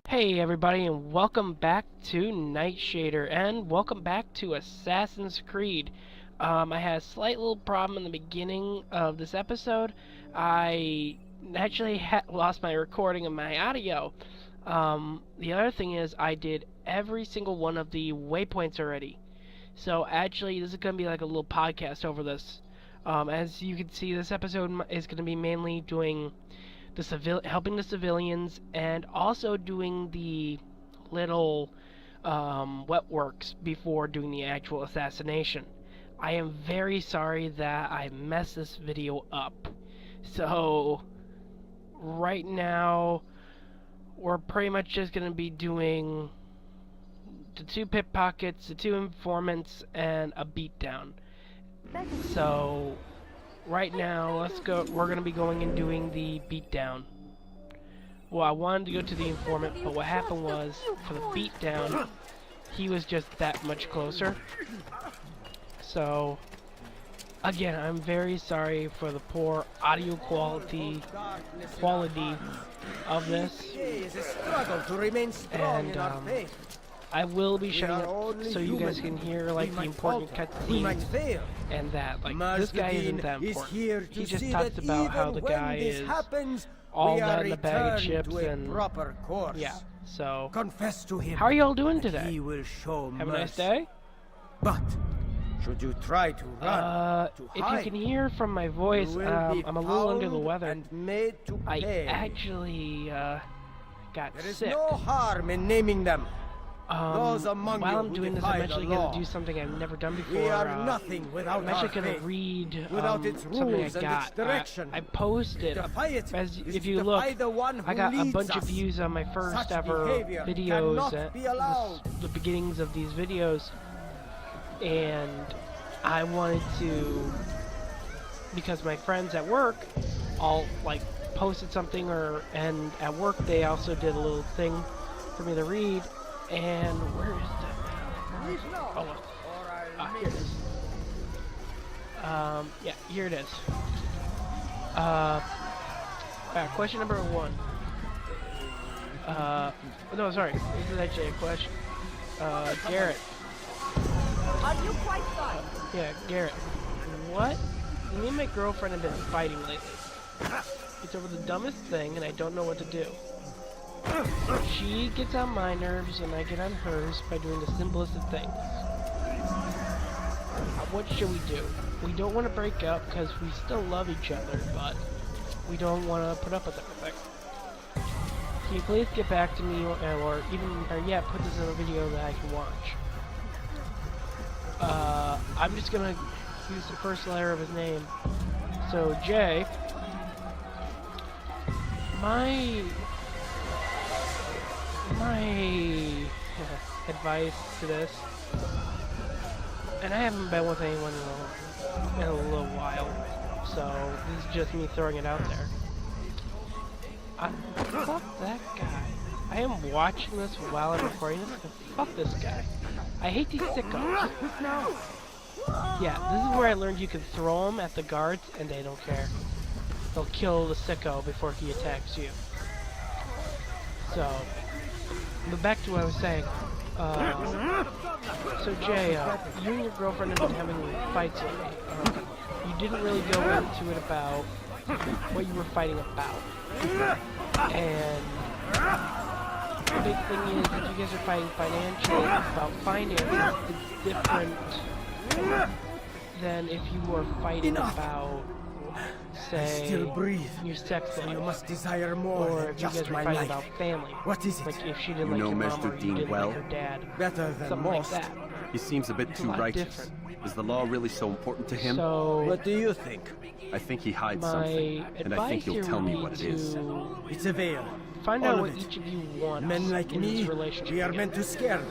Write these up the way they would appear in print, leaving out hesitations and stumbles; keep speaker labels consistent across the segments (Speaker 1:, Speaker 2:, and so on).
Speaker 1: Hey everybody, and welcome back to Nightshader, and welcome back to Assassin's Creed. I had a slight little problem in the beginning of this episode. I actually lost my recording of my audio. The other thing is I did every single one of the waypoints already. So actually this is going to be like a little podcast over this. As you can see, this episode is going to be mainly doing helping the civilians, and also doing the little wet works before doing the actual assassination. I am very sorry that I messed this video up. So right now we're pretty much just going to be doing the 2 pickpockets, the 2 informants, and a beatdown. So right now, we're going to be going and doing the beatdown. Well, I wanted to go to the informant, but what happened was, for the beatdown, he was just that much closer. So, again, I'm very sorry for the poor audio quality of this. And, I will be shutting up so you guys can hear like the important cutscenes and that. Like, this guy isn't that important. He just talks about how the guy is all that in a bag of chips and yeah. So, how are y'all doing today? Have a nice day.
Speaker 2: But should you try to run,
Speaker 1: if you can hear from my voice, I'm a little under the weather. I actually got sick.
Speaker 2: There's no harm in naming them.
Speaker 1: While I'm doing this, I'm actually going to do something I've never done before.
Speaker 2: We are nothing without
Speaker 1: I'm actually going to read something I got. I posted, if you look, I got a bunch of views on my first ever videos, the beginnings of these videos, and I wanted to, because my friends at work all like posted something, and at work they also did a little thing for me to read. And where is that now? Oh, here it is. Yeah, here it is. Question number 1. No, sorry. This is actually a question. Garrett.
Speaker 3: Are you quite fine?
Speaker 1: Yeah, Garrett. What? Me and my girlfriend have been fighting lately. It's over the dumbest thing, and I don't know what to do. She gets on my nerves and I get on hers by doing the simplest of things. What should we do? We don't want to break up because we still love each other, but we don't want to put up with everything. Can you please get back to me, or put this in a video that I can watch? I'm just gonna use the first letter of his name. So, J. My advice to this, and I haven't been with anyone in a little while, so this is just me throwing it out there. Fuck that guy. I am watching this while I'm recording this, and fuck this guy. I hate these sickos. Yeah, this is where I learned you can throw them at the guards and they don't care. They'll kill the sicko before he attacks you. So, but back to what I was saying. So Jay, you and your girlfriend have been having fights lately. You didn't really go into it about what you were fighting about. And the big thing is that you guys are fighting financially. About finance, it's different than if you were fighting about, say, your sex life.
Speaker 2: You must desire more
Speaker 1: or
Speaker 2: than
Speaker 1: if you
Speaker 2: just
Speaker 1: guys were
Speaker 2: my
Speaker 1: fighting
Speaker 2: life.
Speaker 1: about family.
Speaker 2: What is it?
Speaker 1: Like if she didn't like your mom or you didn't like her dad.
Speaker 2: Better than
Speaker 1: something
Speaker 2: most.
Speaker 1: like that.
Speaker 4: He seems a bit
Speaker 1: It's a
Speaker 4: too
Speaker 1: lot
Speaker 4: righteous.
Speaker 1: different.
Speaker 4: Is the law really so important to him?
Speaker 1: So,
Speaker 2: What do you think?
Speaker 4: I think he hides
Speaker 1: my
Speaker 4: something, and I think
Speaker 1: advice
Speaker 4: he'll
Speaker 1: here
Speaker 4: tell me
Speaker 1: would
Speaker 4: what
Speaker 1: be
Speaker 4: it is.
Speaker 1: to
Speaker 2: It's a veil.
Speaker 1: find
Speaker 2: All
Speaker 1: out
Speaker 2: of
Speaker 1: what
Speaker 2: it.
Speaker 1: each of you want
Speaker 2: Men like
Speaker 1: in
Speaker 2: me,
Speaker 1: this relationship.
Speaker 2: we are
Speaker 1: together.
Speaker 2: meant to scare them,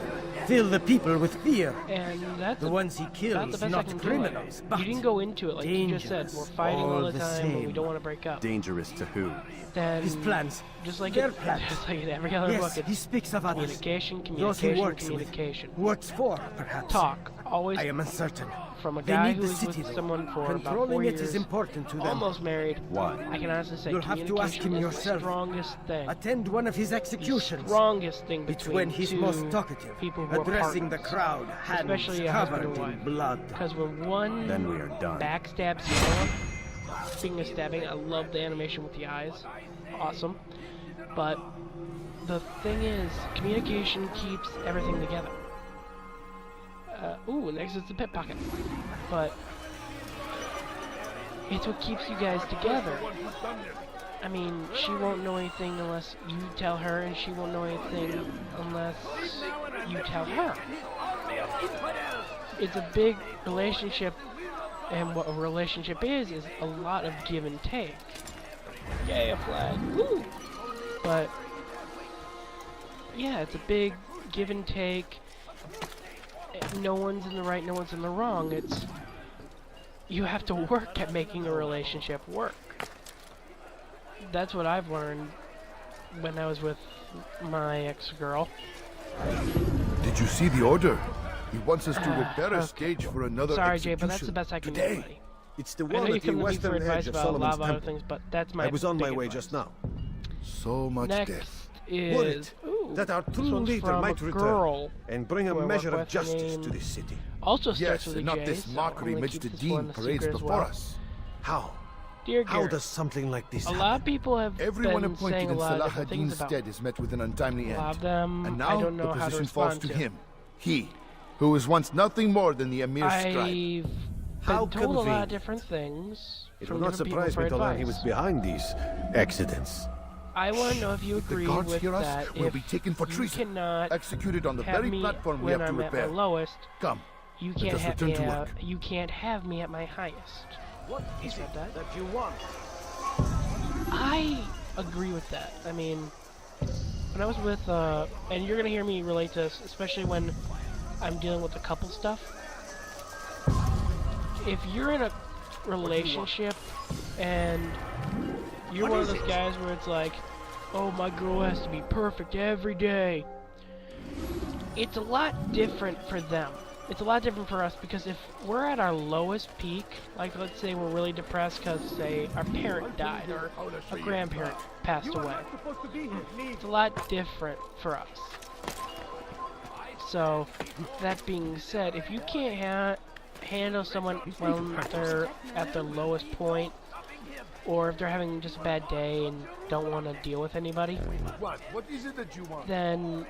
Speaker 2: fill the people with fear.
Speaker 1: And that's
Speaker 2: The ones he
Speaker 1: about the
Speaker 2: kills,
Speaker 1: best I
Speaker 2: not
Speaker 1: can do.
Speaker 2: criminals, but
Speaker 1: You didn't go into it like you just said.
Speaker 2: dangerous.
Speaker 1: We're fighting all the
Speaker 2: the
Speaker 1: time, and we
Speaker 2: same.
Speaker 1: don't want to break up.
Speaker 4: Dangerous to who?
Speaker 1: Then
Speaker 2: His plans,
Speaker 1: just like
Speaker 2: their
Speaker 1: in,
Speaker 2: plans.
Speaker 1: just like in every other book,
Speaker 2: Yes, he
Speaker 1: it's
Speaker 2: speaks of others.
Speaker 1: communication,
Speaker 2: Those he
Speaker 1: communication,
Speaker 2: works
Speaker 1: communication.
Speaker 2: with, works for, perhaps.
Speaker 1: Talk always
Speaker 2: I am uncertain.
Speaker 1: from a
Speaker 2: They
Speaker 1: guy
Speaker 2: need
Speaker 1: who
Speaker 2: the
Speaker 1: was
Speaker 2: city,
Speaker 1: with
Speaker 2: though.
Speaker 1: someone for about 4
Speaker 2: Controlling it
Speaker 1: years,
Speaker 2: is important to them.
Speaker 1: almost married.
Speaker 4: Why?
Speaker 1: I can honestly say
Speaker 2: You'll have to ask him
Speaker 1: communication is
Speaker 2: yourself.
Speaker 1: the strongest thing.
Speaker 2: Attend one of his
Speaker 1: The
Speaker 2: executions.
Speaker 1: strongest thing
Speaker 2: It's
Speaker 1: between
Speaker 2: when he's
Speaker 1: two
Speaker 2: most talkative,
Speaker 1: people who are
Speaker 2: addressing the
Speaker 1: partners.
Speaker 2: crowd, hands
Speaker 1: Especially a husband
Speaker 2: covered
Speaker 1: and
Speaker 2: in
Speaker 1: wife.
Speaker 2: blood.
Speaker 1: Because when one
Speaker 4: Then we are done.
Speaker 1: backstabs the other one, speaking of stabbing, I love the animation with the eyes. Awesome. But the thing is, communication keeps everything together. Ooh, next is the pit pocket. But it's what keeps you guys together. I mean, she won't know anything unless you tell her, and she won't know anything unless you tell her. It's a big relationship, and what a relationship is a lot of give and take. Yay, a flag. Woo! But yeah, it's a big give and take. No one's in the right, no one's in the wrong. It's you have to work at making a relationship work. That's what I've learned when I was with my ex-girl.
Speaker 5: Did you see the order? He wants us to repair a
Speaker 1: okay.
Speaker 5: stage for another
Speaker 1: Sorry, Jay,
Speaker 5: execution
Speaker 1: but that's the best I can do,
Speaker 5: today.
Speaker 1: buddy.
Speaker 6: It's the
Speaker 1: I know
Speaker 6: one
Speaker 1: you
Speaker 6: at the
Speaker 1: come to me for
Speaker 6: western
Speaker 1: advice
Speaker 6: edge of
Speaker 1: about a lot
Speaker 6: Solomon's
Speaker 1: of other
Speaker 6: Temple.
Speaker 1: things, but that's my
Speaker 6: I was on my
Speaker 1: big
Speaker 6: way
Speaker 1: advice.
Speaker 6: just now.
Speaker 5: So much
Speaker 1: Next
Speaker 5: death.
Speaker 1: is
Speaker 6: Worried
Speaker 1: ooh,
Speaker 6: that our
Speaker 1: this
Speaker 6: true
Speaker 1: one's
Speaker 6: leader
Speaker 1: from
Speaker 6: might
Speaker 1: a
Speaker 6: return
Speaker 1: girl
Speaker 6: and bring a
Speaker 1: who I work
Speaker 6: measure of
Speaker 1: with,
Speaker 6: justice
Speaker 1: named-
Speaker 6: to this city.
Speaker 1: Also starts
Speaker 5: Yes,
Speaker 1: with
Speaker 5: and
Speaker 1: a
Speaker 5: not
Speaker 1: J,
Speaker 5: this
Speaker 1: so
Speaker 5: mockery
Speaker 1: I'm gonna
Speaker 5: which
Speaker 1: keep
Speaker 5: the
Speaker 1: this one
Speaker 5: Dean
Speaker 1: a
Speaker 5: parades
Speaker 1: secret as
Speaker 5: before
Speaker 1: well.
Speaker 5: us.
Speaker 6: How?
Speaker 1: Dear
Speaker 6: How
Speaker 1: Garrett,
Speaker 6: does something like this
Speaker 1: a
Speaker 6: happen?
Speaker 1: lot of people have
Speaker 5: Everyone
Speaker 1: been
Speaker 5: appointed
Speaker 1: saying a
Speaker 5: in
Speaker 1: lot of different
Speaker 5: Salah ad-Din's
Speaker 1: things about
Speaker 5: stead is met with an untimely
Speaker 1: a lot
Speaker 5: end.
Speaker 1: of them.
Speaker 5: And
Speaker 1: I
Speaker 5: now
Speaker 1: don't know
Speaker 5: the
Speaker 1: how to
Speaker 5: position falls
Speaker 1: respond
Speaker 5: to
Speaker 1: to.
Speaker 5: him. He, who was once nothing more than the Emir's scribe.
Speaker 1: I've
Speaker 6: How
Speaker 1: been told a lot of
Speaker 6: convenient.
Speaker 1: different things
Speaker 6: It
Speaker 1: from
Speaker 6: would not
Speaker 1: different people
Speaker 6: surprise
Speaker 1: for
Speaker 6: me to learn
Speaker 1: advice.
Speaker 6: he was behind these accidents.
Speaker 1: I want to know if you
Speaker 5: If the
Speaker 1: agree
Speaker 5: guards
Speaker 1: with
Speaker 5: hear us,
Speaker 1: that.
Speaker 5: we'll
Speaker 1: If
Speaker 5: be taken for
Speaker 1: you
Speaker 5: treason.
Speaker 1: cannot
Speaker 5: Executed on the
Speaker 1: have
Speaker 5: very
Speaker 1: me
Speaker 5: platform we
Speaker 1: when
Speaker 5: have to
Speaker 1: I'm at
Speaker 5: repair.
Speaker 1: my lowest,
Speaker 5: Come,
Speaker 1: you
Speaker 5: let
Speaker 1: can't
Speaker 5: us
Speaker 1: have
Speaker 5: return
Speaker 1: me.
Speaker 5: to work.
Speaker 1: You can't have me at my highest.
Speaker 2: What
Speaker 1: He
Speaker 2: is
Speaker 1: said
Speaker 2: it
Speaker 1: that.
Speaker 2: that you want?
Speaker 1: I agree with that. I mean, when I was with, and you're gonna hear me relate to this, especially when I'm dealing with the couple stuff. If you're in a relationship and you're one of those guys where it's like, oh, my girl has to be perfect every day, it's a lot different for them. It's a lot different for us because if we're at our lowest peak, like let's say we're really depressed because, say, our parent died or a grandparent passed away, it's a lot different for us. So, that being said, if you can't handle someone when they're at their lowest point, or if they're having just a bad day and don't want to deal with anybody,
Speaker 5: what is it that you want?
Speaker 1: then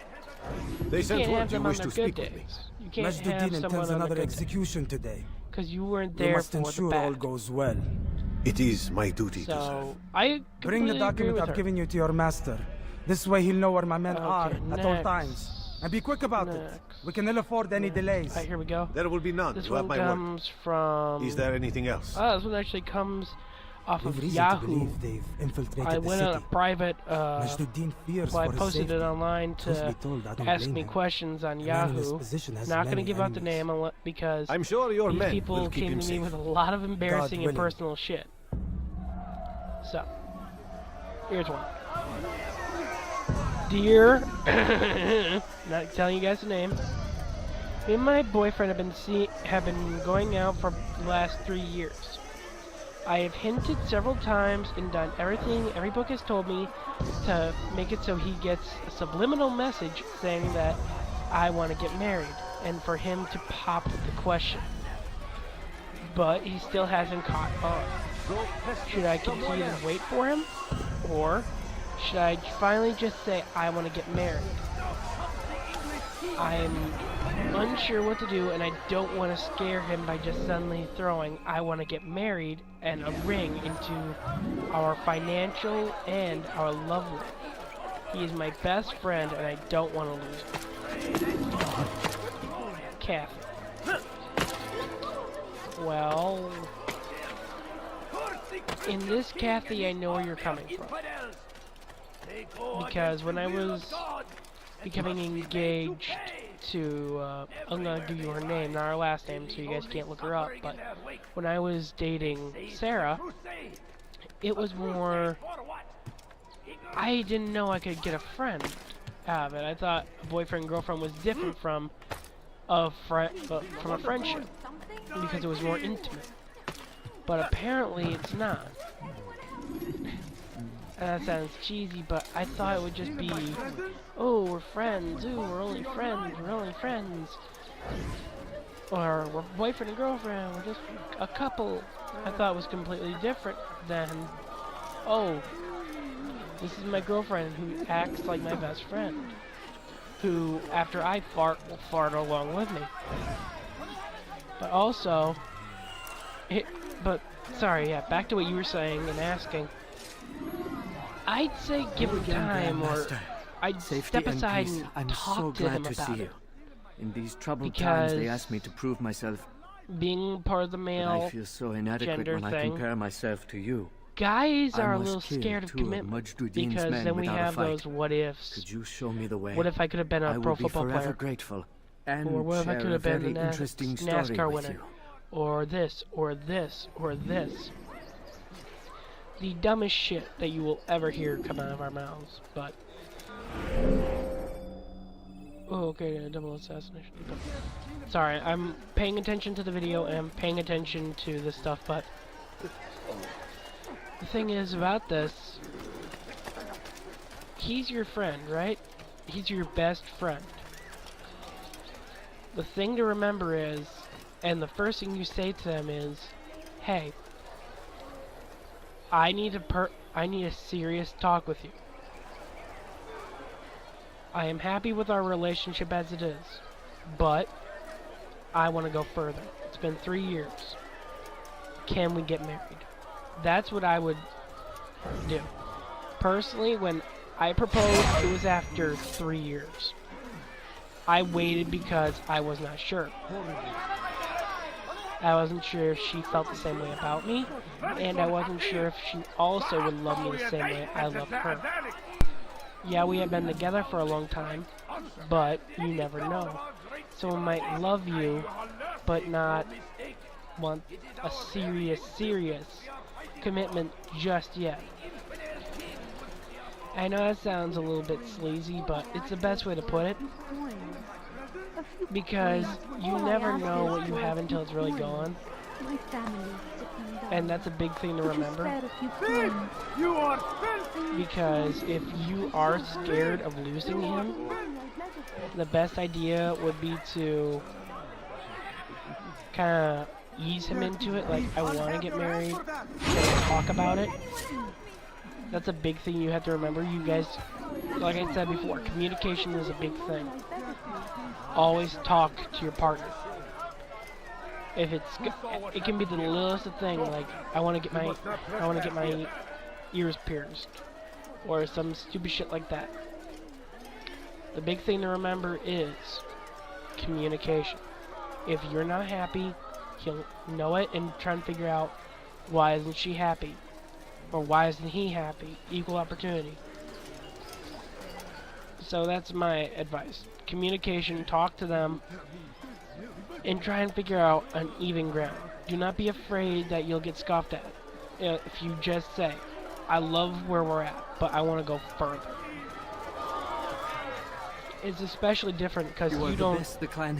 Speaker 6: They
Speaker 1: you
Speaker 6: sent
Speaker 1: can't have
Speaker 6: word you
Speaker 1: them on
Speaker 6: wish
Speaker 1: their
Speaker 6: to
Speaker 1: good
Speaker 6: speak with me.
Speaker 1: days. You can't have
Speaker 7: Majduddin
Speaker 1: someone
Speaker 7: intends
Speaker 1: on their
Speaker 7: another
Speaker 1: good days.
Speaker 7: execution today.
Speaker 1: Because you weren't
Speaker 7: We
Speaker 1: there
Speaker 7: must
Speaker 1: for the
Speaker 7: ensure all
Speaker 1: bad.
Speaker 7: goes well.
Speaker 6: It is my duty to serve.
Speaker 1: So, I
Speaker 7: Bring the
Speaker 1: completely agree
Speaker 7: document
Speaker 1: with
Speaker 7: I've
Speaker 1: her.
Speaker 7: given you to your master. This way he'll know where my men are
Speaker 1: Okay,
Speaker 7: at all
Speaker 1: next.
Speaker 7: times. And be quick about it.
Speaker 1: Next.
Speaker 7: We can ill afford any delays.
Speaker 1: Alright, here we go.
Speaker 6: There will be none.
Speaker 1: This
Speaker 6: You have
Speaker 1: one
Speaker 6: my word.
Speaker 1: comes from...
Speaker 6: Is there anything else?
Speaker 1: This one actually comes off
Speaker 7: We've
Speaker 1: of
Speaker 7: reason to
Speaker 1: Yahoo.
Speaker 7: believe they've infiltrated
Speaker 1: I
Speaker 7: the
Speaker 1: went
Speaker 7: city.
Speaker 1: on a private,
Speaker 7: Majduddin fears
Speaker 1: well, I
Speaker 7: for his
Speaker 1: posted
Speaker 7: safety.
Speaker 1: it online
Speaker 7: Truth
Speaker 1: to
Speaker 7: be told, I don't
Speaker 1: ask
Speaker 7: blame
Speaker 1: me
Speaker 7: him.
Speaker 1: questions on
Speaker 7: A man in his
Speaker 1: Yahoo.
Speaker 7: position has
Speaker 1: Not going to
Speaker 7: many
Speaker 1: give out the
Speaker 7: enemies.
Speaker 1: name because
Speaker 6: I'm sure your
Speaker 1: these
Speaker 6: men
Speaker 1: people
Speaker 6: will keep
Speaker 1: came
Speaker 6: him
Speaker 1: to me
Speaker 6: safe.
Speaker 1: with a lot of embarrassing and
Speaker 7: willing.
Speaker 1: personal shit. So, here's one. Dear, not telling you guys the name. Me and my boyfriend have been going out for the last 3 years. I have hinted several times and done everything every book has told me to make it so he gets a subliminal message saying that I want to get married and for him to pop the question. But he still hasn't caught on. Should I continue to wait for him? Or should I finally just say I want to get married? I'm unsure what to do, and I don't want to scare him by just suddenly throwing I want to get married and a ring into our financial and our love life. He is my best friend, and I don't want to lose him. Kathy. Well, in this, Kathy, I know where you're coming from. Because when I was becoming engaged to, I'm gonna give you her name, not her last name, so you guys can't look her up, but when I was dating Sarah, it was more, I didn't know I could get a friend out of it. I thought a boyfriend and girlfriend was different from from a friendship because it was more intimate. But apparently it's not. That sounds cheesy, but I thought it would just be, oh, we're friends, ooh, we're only friends. Or we're boyfriend and girlfriend, we're just a couple. I thought it was completely different than, oh, this is my girlfriend who acts like my best friend. Who, after I fart, will fart along with me. But also, sorry, yeah, back to what you were saying and asking. I'd say give him time, or I'd step aside and talk to him about it.
Speaker 8: In these troubled times, they ask me to prove myself.
Speaker 1: Being part of the male
Speaker 8: I feel so inadequate
Speaker 1: gender
Speaker 8: when I compare myself to you.
Speaker 1: Guys are a
Speaker 8: must
Speaker 1: little
Speaker 8: kill
Speaker 1: scared of
Speaker 8: 2 of
Speaker 1: commitment
Speaker 8: Majduddin's
Speaker 1: because
Speaker 8: men
Speaker 1: then we
Speaker 8: without a
Speaker 1: have
Speaker 8: fight.
Speaker 1: those what ifs.
Speaker 8: Could you show me the way?
Speaker 1: What if I could have been a pro football
Speaker 8: I will be forever
Speaker 1: player?
Speaker 8: grateful. And
Speaker 1: Or what if I
Speaker 8: share
Speaker 1: could
Speaker 8: a
Speaker 1: have been
Speaker 8: very
Speaker 1: the
Speaker 8: interesting story
Speaker 1: NASCAR
Speaker 8: with
Speaker 1: winner?
Speaker 8: you.
Speaker 1: Or this, or this, or this. The dumbest shit that you will ever hear come out of our mouths, but... Oh, okay, double assassination. Sorry, I'm paying attention to the video and I'm paying attention to this stuff, but... The thing is about this... He's your friend, right? He's your best friend. The thing to remember is, and the first thing you say to them is, hey, I need a serious talk with you. I am happy with our relationship as it is, but I want to go further. It's been 3 years. Can we get married? That's what I would do. Personally, when I proposed, it was after 3 years. I waited because I was not sure. I wasn't sure if she felt the same way about me, and I wasn't sure if she also would love me the same way I loved her. Yeah, we had been together for a long time, but you never know. Someone might love you, but not want a serious commitment just yet. I know that sounds a little bit sleazy, but it's the best way to put it. Because you never know what you have until it's really gone. And that's a big thing to remember. Because if you are scared of losing him, the best idea would be to kind of ease him into it. Like, I want to get married, and talk about it. That's a big thing you have to remember. You guys, like I said before, communication is a big thing. Always talk to your partner. If it can be the littlest of thing, like I want to get my ears pierced, or some stupid shit like that. The big thing to remember is communication. If you're not happy, he'll know it and try and figure out why isn't she happy, or why isn't he happy. Equal opportunity. So that's my advice. Communication, talk to them, and try and figure out an even ground. Do not be afraid that you'll get scoffed at. If you just say, I love where we're at, but I want to go further. It's especially different because you don't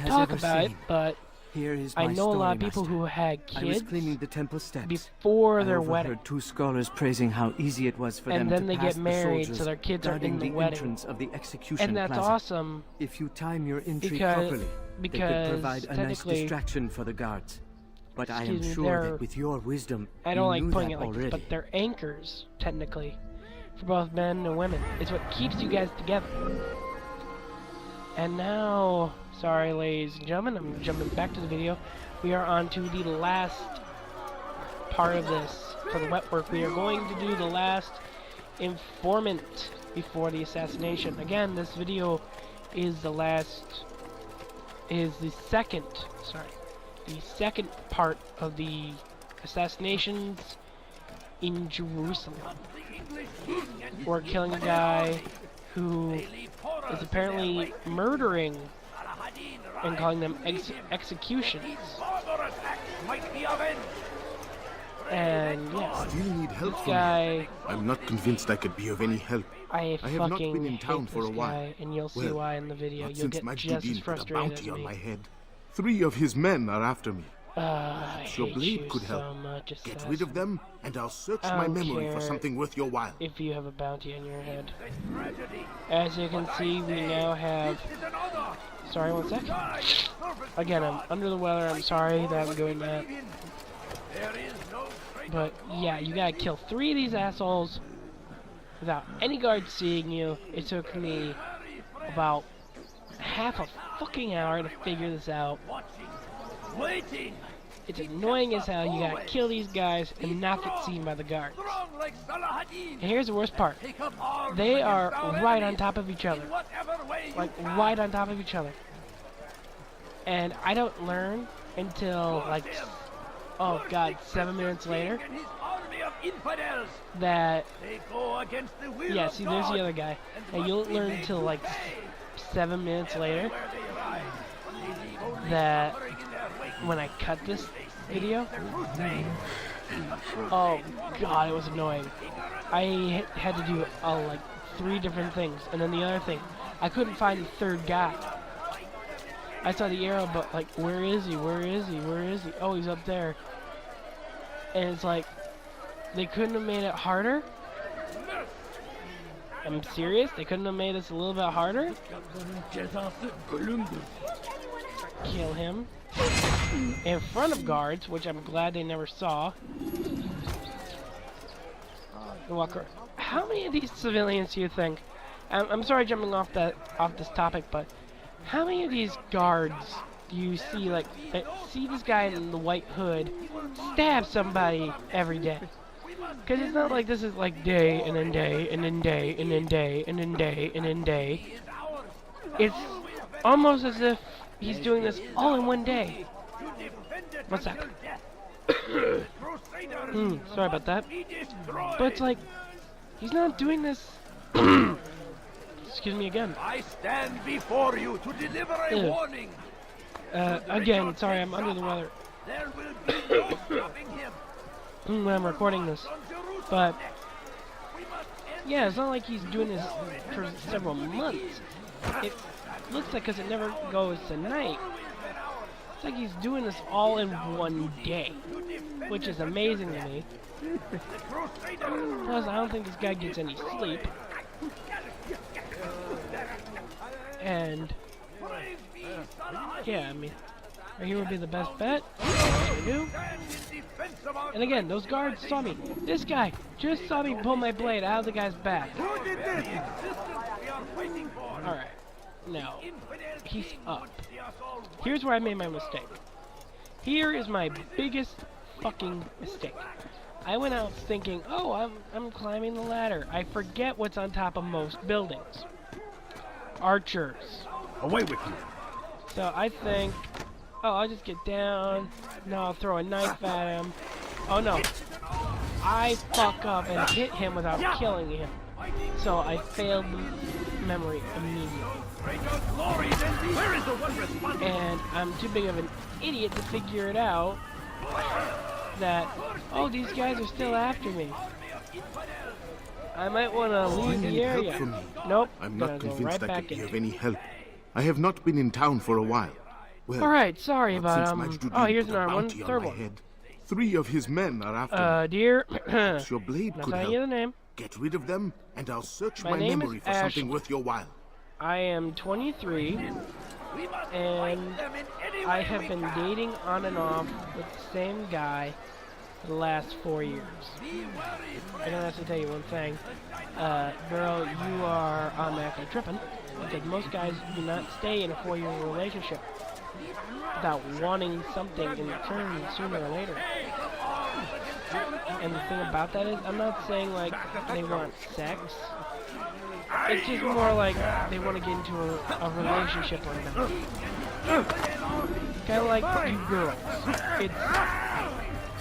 Speaker 1: talk about it, but
Speaker 8: Here is
Speaker 1: I
Speaker 8: my
Speaker 1: know a lot of
Speaker 8: story,
Speaker 1: people
Speaker 8: Master.
Speaker 1: who had
Speaker 8: I was
Speaker 1: kids
Speaker 8: cleaning the temple steps
Speaker 1: before their
Speaker 8: I
Speaker 1: wedding.
Speaker 8: overheard 2 scholars praising how easy it was for
Speaker 1: And
Speaker 8: them
Speaker 1: then
Speaker 8: to
Speaker 1: they
Speaker 8: pass
Speaker 1: get married,
Speaker 8: the
Speaker 1: so their kids are
Speaker 8: guarding
Speaker 1: in the
Speaker 8: the
Speaker 1: wedding.
Speaker 8: entrance of the execution
Speaker 1: And that's
Speaker 8: plaza.
Speaker 1: awesome
Speaker 8: If you time your entry
Speaker 1: because
Speaker 8: properly, they could provide a nice
Speaker 1: technically,
Speaker 8: distraction for the guards. But I am
Speaker 1: excuse me,
Speaker 8: sure
Speaker 1: they're-
Speaker 8: that with your wisdom,
Speaker 1: I don't
Speaker 8: you
Speaker 1: like
Speaker 8: knew
Speaker 1: putting
Speaker 8: that
Speaker 1: it like
Speaker 8: already.
Speaker 1: this, but they're anchors, technically, for both men and women. It's what keeps you guys together. And now, sorry ladies and gentlemen, I'm jumping back to the video. We are on to the last part of this for the wet work. We are going to do the last informant before the assassination. Again, this video is the second part of the assassinations in Jerusalem. We're killing a guy who is apparently murdering and calling them executions. And yeah,
Speaker 5: Do you need help
Speaker 1: this
Speaker 5: from me?
Speaker 1: guy,
Speaker 5: I'm not convinced I could be of any help.
Speaker 1: I
Speaker 5: I have not
Speaker 1: fucking
Speaker 5: been in town
Speaker 1: hate
Speaker 5: for
Speaker 1: this
Speaker 5: a while.
Speaker 1: guy, and you'll see
Speaker 5: Well,
Speaker 1: why in the video.
Speaker 5: Not
Speaker 1: You'll
Speaker 5: since
Speaker 1: get just as
Speaker 5: Majduddin put a
Speaker 1: frustrated as
Speaker 5: bounty on
Speaker 1: me.
Speaker 5: my head. 3 of his men are after me.
Speaker 1: I
Speaker 5: Your
Speaker 1: hate
Speaker 5: blade
Speaker 1: you
Speaker 5: could help.
Speaker 1: so much,
Speaker 5: Get rid of
Speaker 1: assassin.
Speaker 5: them, and I'll search
Speaker 1: I
Speaker 5: my
Speaker 1: don't
Speaker 5: memory for
Speaker 1: care
Speaker 5: something worth your while.
Speaker 1: if you have a bounty on your head. As you can see, we now have... Sorry, one sec. Again, I'm under the weather. I'm sorry that I'm doing that. But, yeah, you gotta kill 3 of these assholes without any guards seeing you. It took me about half a fucking hour to figure this out. It's annoying as hell. You gotta kill these guys and not get seen by the guards. And here's the worst part. They are right on top of each other. Like, right on top of each other. And I don't learn until, like, oh god, 7 minutes later, that, yeah, see, there's the other guy. And you'll learn until, like, 7 minutes later that when I cut this video, oh god, it was annoying. I had to do, like, 3 different things. And then the other thing, I couldn't find the 3rd guy. I saw the arrow, but, like, where is he? Where is he? Where is he? Oh, he's up there. And it's like, they couldn't have made it harder? I'm serious? They couldn't have made this a little bit harder? Kill him. In front of guards, which I'm glad they never saw. Walker, how many of these civilians do you think? I'm sorry jumping off this topic, but how many of these guards do you see, like, see this guy in the white hood stab somebody every day? Because it's not like this is like day and then day and then day and then day and then day and then day. It's almost as if he's doing this all in one day. One sec. Sorry about that. But it's like, he's not doing this. Excuse me again.
Speaker 2: I stand before you to deliver a warning.
Speaker 1: Again, sorry, I'm under the weather.
Speaker 2: There will be no stopping him.
Speaker 1: When I'm recording this. But, yeah, it's not like he's doing this for several months. It looks like, because it never goes to night, it's like he's doing this all in one day, which is amazing to me. Plus, I don't think this guy gets any sleep. And, yeah, I mean, right here would be the best bet. I do. And again, those guards saw me. This guy just saw me pull my blade out of the guy's back. Alright. Now, he's up. Here's where I made my mistake. Here is my biggest fucking mistake. I went out thinking, oh, I'm climbing the ladder. I forget what's on top of most buildings. Archers.
Speaker 6: Away with you.
Speaker 1: So I think, oh, I'll just get down. No, I'll throw a knife at him. Oh no. I fuck up and hit him without killing him. So I failed the memory immediately. And I'm too big of an idiot to figure it out that, oh, these guys are still after me. I might want to leave the area.
Speaker 5: Help from me.
Speaker 1: Nope.
Speaker 5: I'm
Speaker 1: gonna
Speaker 5: not
Speaker 1: go
Speaker 5: convinced
Speaker 1: right
Speaker 5: I
Speaker 1: back
Speaker 5: could be
Speaker 1: in.
Speaker 5: of any help. I have not been in town for a while. Well,
Speaker 1: Alright, sorry
Speaker 5: not
Speaker 1: about,
Speaker 5: since Majduddin
Speaker 1: oh, here's
Speaker 5: put a
Speaker 1: another one,
Speaker 5: bounty on
Speaker 1: third
Speaker 5: my
Speaker 1: one.
Speaker 5: head. 3 of his men are after me.
Speaker 1: Dear,
Speaker 5: Perhaps your blade
Speaker 1: not
Speaker 5: could
Speaker 1: telling you the
Speaker 5: help.
Speaker 1: name.
Speaker 5: Get rid of them, and I'll search
Speaker 1: My
Speaker 5: my
Speaker 1: name is
Speaker 5: memory for something worth your while.
Speaker 1: I am 23, and I have been dating on and off with the same guy for the last 4 years. I don't have to tell you one thing. Girl, you are automatically tripping, because most guys do not stay in a 4-year relationship without wanting something in return sooner or later. And the thing about that is, I'm not saying like they want sex. It's just more like they want to get into a relationship right now. Kind of like you girls.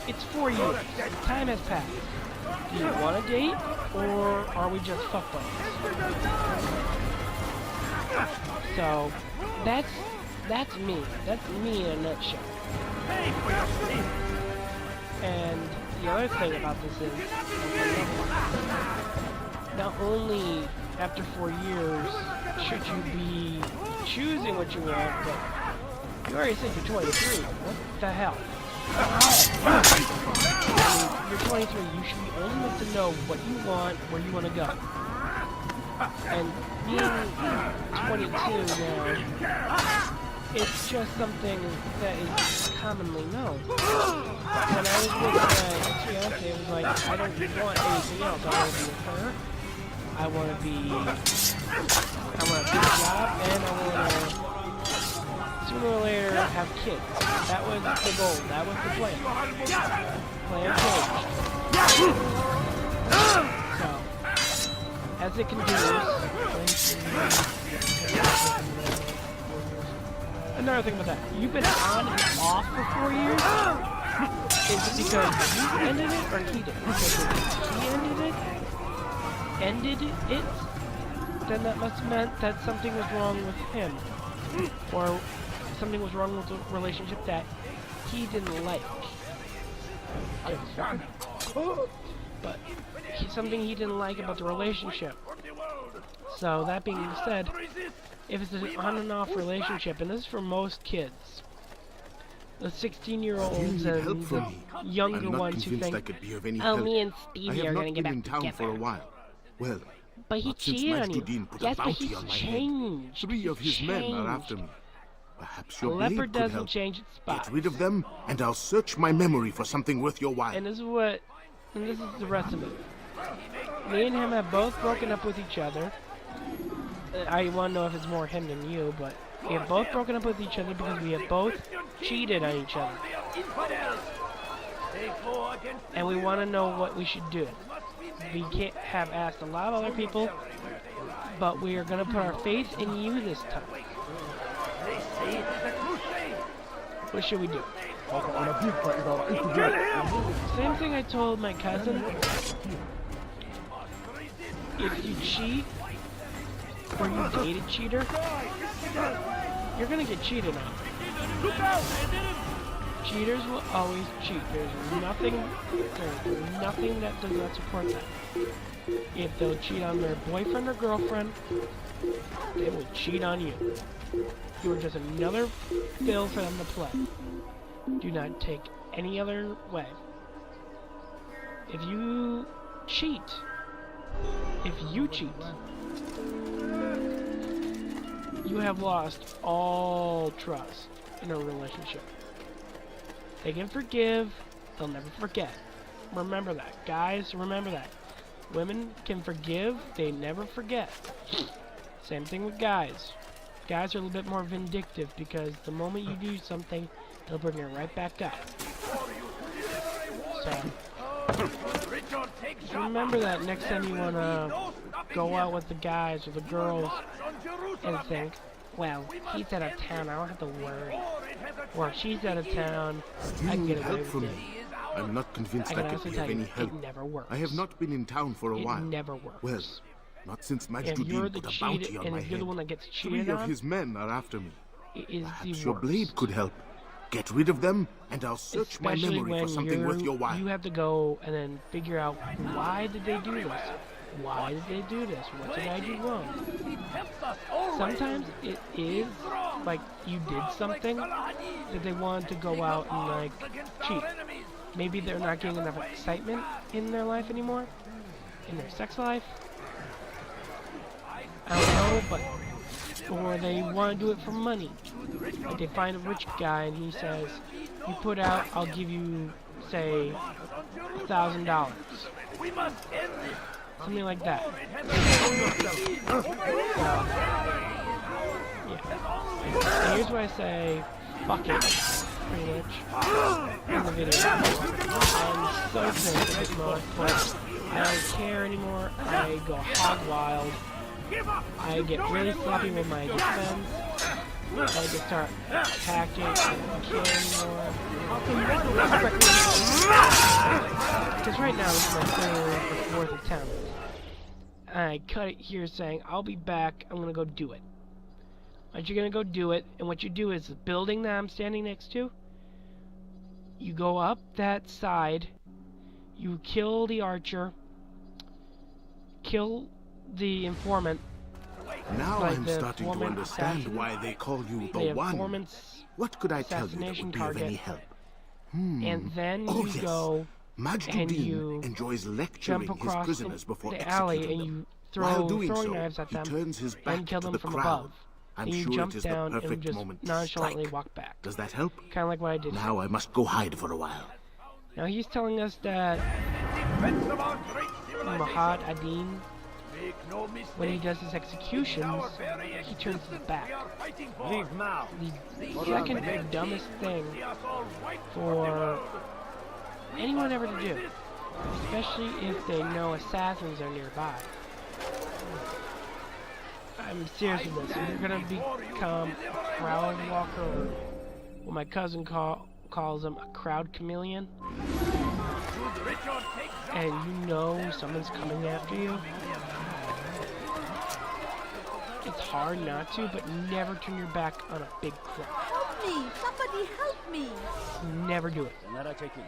Speaker 1: It's 4 years. Time has passed. Do you want to date, or are we just fuck buddies? So that's me. That's me in a nutshell. And the other thing about this is, not only after 4 years should you be choosing what you want, but You already said you're 23. What the hell? You're 23. You should be old enough to know what you want, where you want to go. And being 22 now, it's just something that is commonly known. When I was with my ex-fiance, it was like, I don't want anything else. I want to be with her. I want to do a job, and I want to, sooner or later, have kids. That was the goal. That was the plan. Plan changed. So, as it continues, another thing about that, you've been on and off for 4 years? Is it because you ended it, or he did? Because if he ended it, then that must have meant that something was wrong with him. Or something was wrong with the relationship that he didn't like. But something he didn't like about the relationship. So, that being said, if it's an on and off relationship, and this is for most kids, the 16-year-olds and the younger ones who think, oh, me and Stevie are going to get back together.
Speaker 6: For a while. Well,
Speaker 1: but he cheated on you. Yes, but he's changed.
Speaker 6: 3 of his men are after me. Perhaps your
Speaker 1: leopard
Speaker 6: blade could
Speaker 1: doesn't
Speaker 6: help.
Speaker 1: change its spots.
Speaker 6: Get rid of them, and I'll search my memory for something worth your while.
Speaker 1: And this is the rest of it. Me and him have both broken up with each other. I want to know if it's more him than you, but we have both broken up with each other because we have both cheated on each other. And we want to know what we should do. We can't have asked a lot of other people, but we are going to put our faith in you this time. What should we do? Same thing I told my cousin. If you cheat, or you date a cheater, you're gonna get cheated on. Cheaters will always cheat. There's nothing that does not support that. If they'll cheat on their boyfriend or girlfriend, they will cheat on you. You are just another fill for them to play. Do not take any other way. If you cheat, you have lost all trust in a relationship. They can forgive, they'll never forget. Remember that. Guys, remember that. Women can forgive, they never forget. Same thing with guys. Guys are a little bit more vindictive because the moment you do something, they'll bring it right back up. So, just remember that next time you want to go out with the guys or the girls and think, well, he's out of town, I don't have to worry. Or if she's out of town, I can get away with it.
Speaker 6: I'm not convinced I could be of any help.
Speaker 1: It never works.
Speaker 6: I have not been in town for a while.
Speaker 1: It never works.
Speaker 6: Well, not since
Speaker 1: If you're
Speaker 6: Majduddin
Speaker 1: the
Speaker 6: put a bounty
Speaker 1: cheated,
Speaker 6: on
Speaker 1: and
Speaker 6: my
Speaker 1: if you're
Speaker 6: head.
Speaker 1: the one that gets
Speaker 6: 3
Speaker 1: cheated
Speaker 6: of
Speaker 1: on,
Speaker 6: his men are after me.
Speaker 1: it is the
Speaker 6: Perhaps your
Speaker 1: worst.
Speaker 6: blade could help. Get rid of them, and I'll search my
Speaker 1: Especially
Speaker 6: memory
Speaker 1: when
Speaker 6: for something worth your while.
Speaker 1: you have to go and then figure out, why did they do this? Why did they do this? What did I do wrong? Sometimes it is like you did something that they wanted to go out and like cheat. Maybe they're not getting enough excitement in their life anymore, in their sex life. I don't know, but or they want to do it for money. Like they find a rich guy and he says, "You put out, I'll give you, say, $1,000." Something like that. Yeah. And here's where I say, fuck it, pretty much, in the video. I'm so pissed at this mod, but I don't care anymore. I go hog wild. I get really sloppy with my defense. I just start attacking and killing more. Because right now this is my third or fourth attempt. I cut it here saying, I'll be back, I'm gonna go do it. Once you're gonna go do it, and what you do is the building that I'm standing next to, you go up that side, you kill the archer, kill the informant,
Speaker 6: Now
Speaker 1: like
Speaker 6: I'm
Speaker 1: the
Speaker 6: starting to
Speaker 1: foreman
Speaker 6: understand
Speaker 1: assassin.
Speaker 6: why they call you
Speaker 1: The
Speaker 6: the One.
Speaker 1: informant's
Speaker 6: What could I tell you that
Speaker 1: assassination
Speaker 6: would be of any
Speaker 1: target.
Speaker 6: help?
Speaker 1: And then
Speaker 6: Oh,
Speaker 1: you
Speaker 6: yes.
Speaker 1: go and
Speaker 6: Majduddin
Speaker 1: you
Speaker 6: enjoys
Speaker 1: jump
Speaker 6: lecturing his
Speaker 1: across
Speaker 6: prisoners before
Speaker 1: the alley
Speaker 6: executing
Speaker 1: and
Speaker 6: them.
Speaker 1: you
Speaker 6: While
Speaker 1: throw
Speaker 6: doing
Speaker 1: throwing
Speaker 6: so,
Speaker 1: knives at
Speaker 6: he
Speaker 1: them
Speaker 6: turns his back
Speaker 1: and kill
Speaker 6: to
Speaker 1: them
Speaker 6: the
Speaker 1: from
Speaker 6: crowd.
Speaker 1: above.
Speaker 6: I'm
Speaker 1: And you
Speaker 6: sure
Speaker 1: jump
Speaker 6: it is the
Speaker 1: down and
Speaker 6: perfect
Speaker 1: just
Speaker 6: moment to
Speaker 1: nonchalantly
Speaker 6: strike.
Speaker 1: walk back.
Speaker 6: Does that help?
Speaker 1: Kind of like what I did.
Speaker 6: Now I must go hide for a while.
Speaker 1: Now he's telling us that Mahad Adin, when he does his executions, he turns his back.
Speaker 2: Leave now.
Speaker 1: The second dumbest thing for anyone ever to do, especially if they know assassins are nearby. I'm serious with this. If you're gonna become a crowd walker, or what my cousin calls him, a crowd chameleon, and you know someone's coming after you, it's hard not to, but never turn your back on a big crowd.
Speaker 3: Help me! Somebody help me!
Speaker 1: Never do it,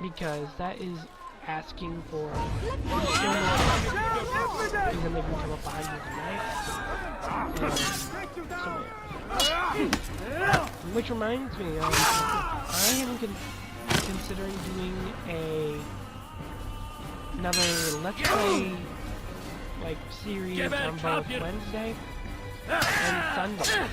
Speaker 1: because that is asking for
Speaker 3: Let go!
Speaker 1: because then they can come up behind you with a knife. Which reminds me, I am considering doing another Let's Play like series on both Wednesday and Sundays.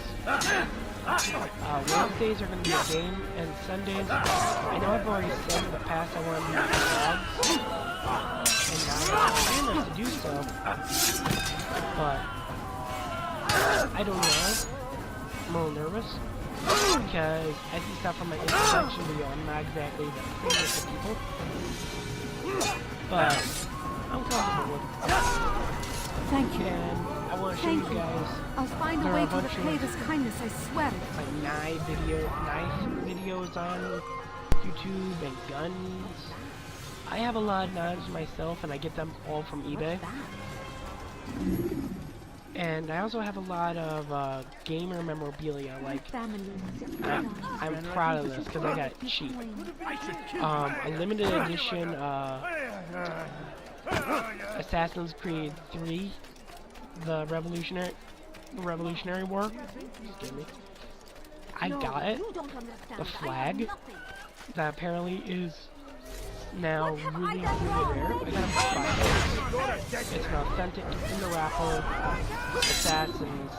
Speaker 1: Wednesdays are going to be a game, and Sundays, I know I've already said in the past I want to do vlogs, and now I'm trying not to do so, but I don't know. I'm a little nervous because I see stuff from my introduction video. I'm not exactly the friendliest of people, but I'm comfortable with it.
Speaker 3: Thank you.
Speaker 1: And I want to show you guys
Speaker 3: I'll find a
Speaker 1: there are
Speaker 3: way
Speaker 1: a
Speaker 3: to
Speaker 1: bunch
Speaker 3: repay
Speaker 1: of
Speaker 3: this kindness, I swear it.
Speaker 1: like knife videos on YouTube and guns. I have a lot of knives myself, and I get them all from eBay. And I also have a lot of gamer memorabilia. Like, I'm proud of this because I got it cheap. A limited edition Assassin's Creed 3, the Revolutionary War. Excuse me. I got it. The flag that apparently is now really, really rare. I got it for $5. It's an authentic in the wrapper Assassin's.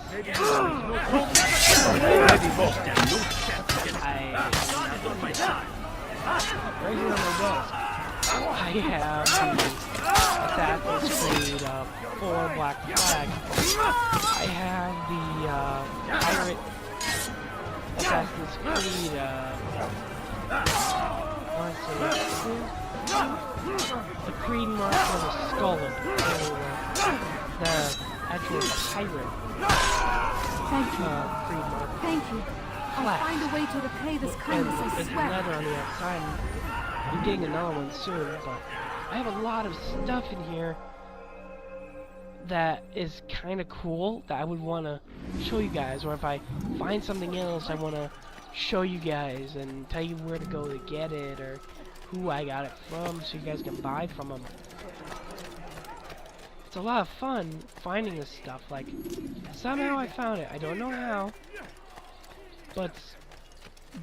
Speaker 1: Right here on my desk, I have the Assassin's Creed 4 Black Flag. I have the Pirate Assassin's Creed, the Creed mark with a skull in it. The actual pirate
Speaker 3: Thank you.
Speaker 1: Creed mark.
Speaker 3: Thank you. I'll
Speaker 1: Flash.
Speaker 3: find a way to repay this kindness, I
Speaker 1: It's
Speaker 3: swear.
Speaker 1: leather on the outside. I'm getting another one soon, but I have a lot of stuff in here that is kind of cool that I would want to show you guys, or if I find something else I want to show you guys and tell you where to go to get it, or who I got it from, so you guys can buy from them. It's a lot of fun finding this stuff. Like, somehow I found it. I don't know how, but it's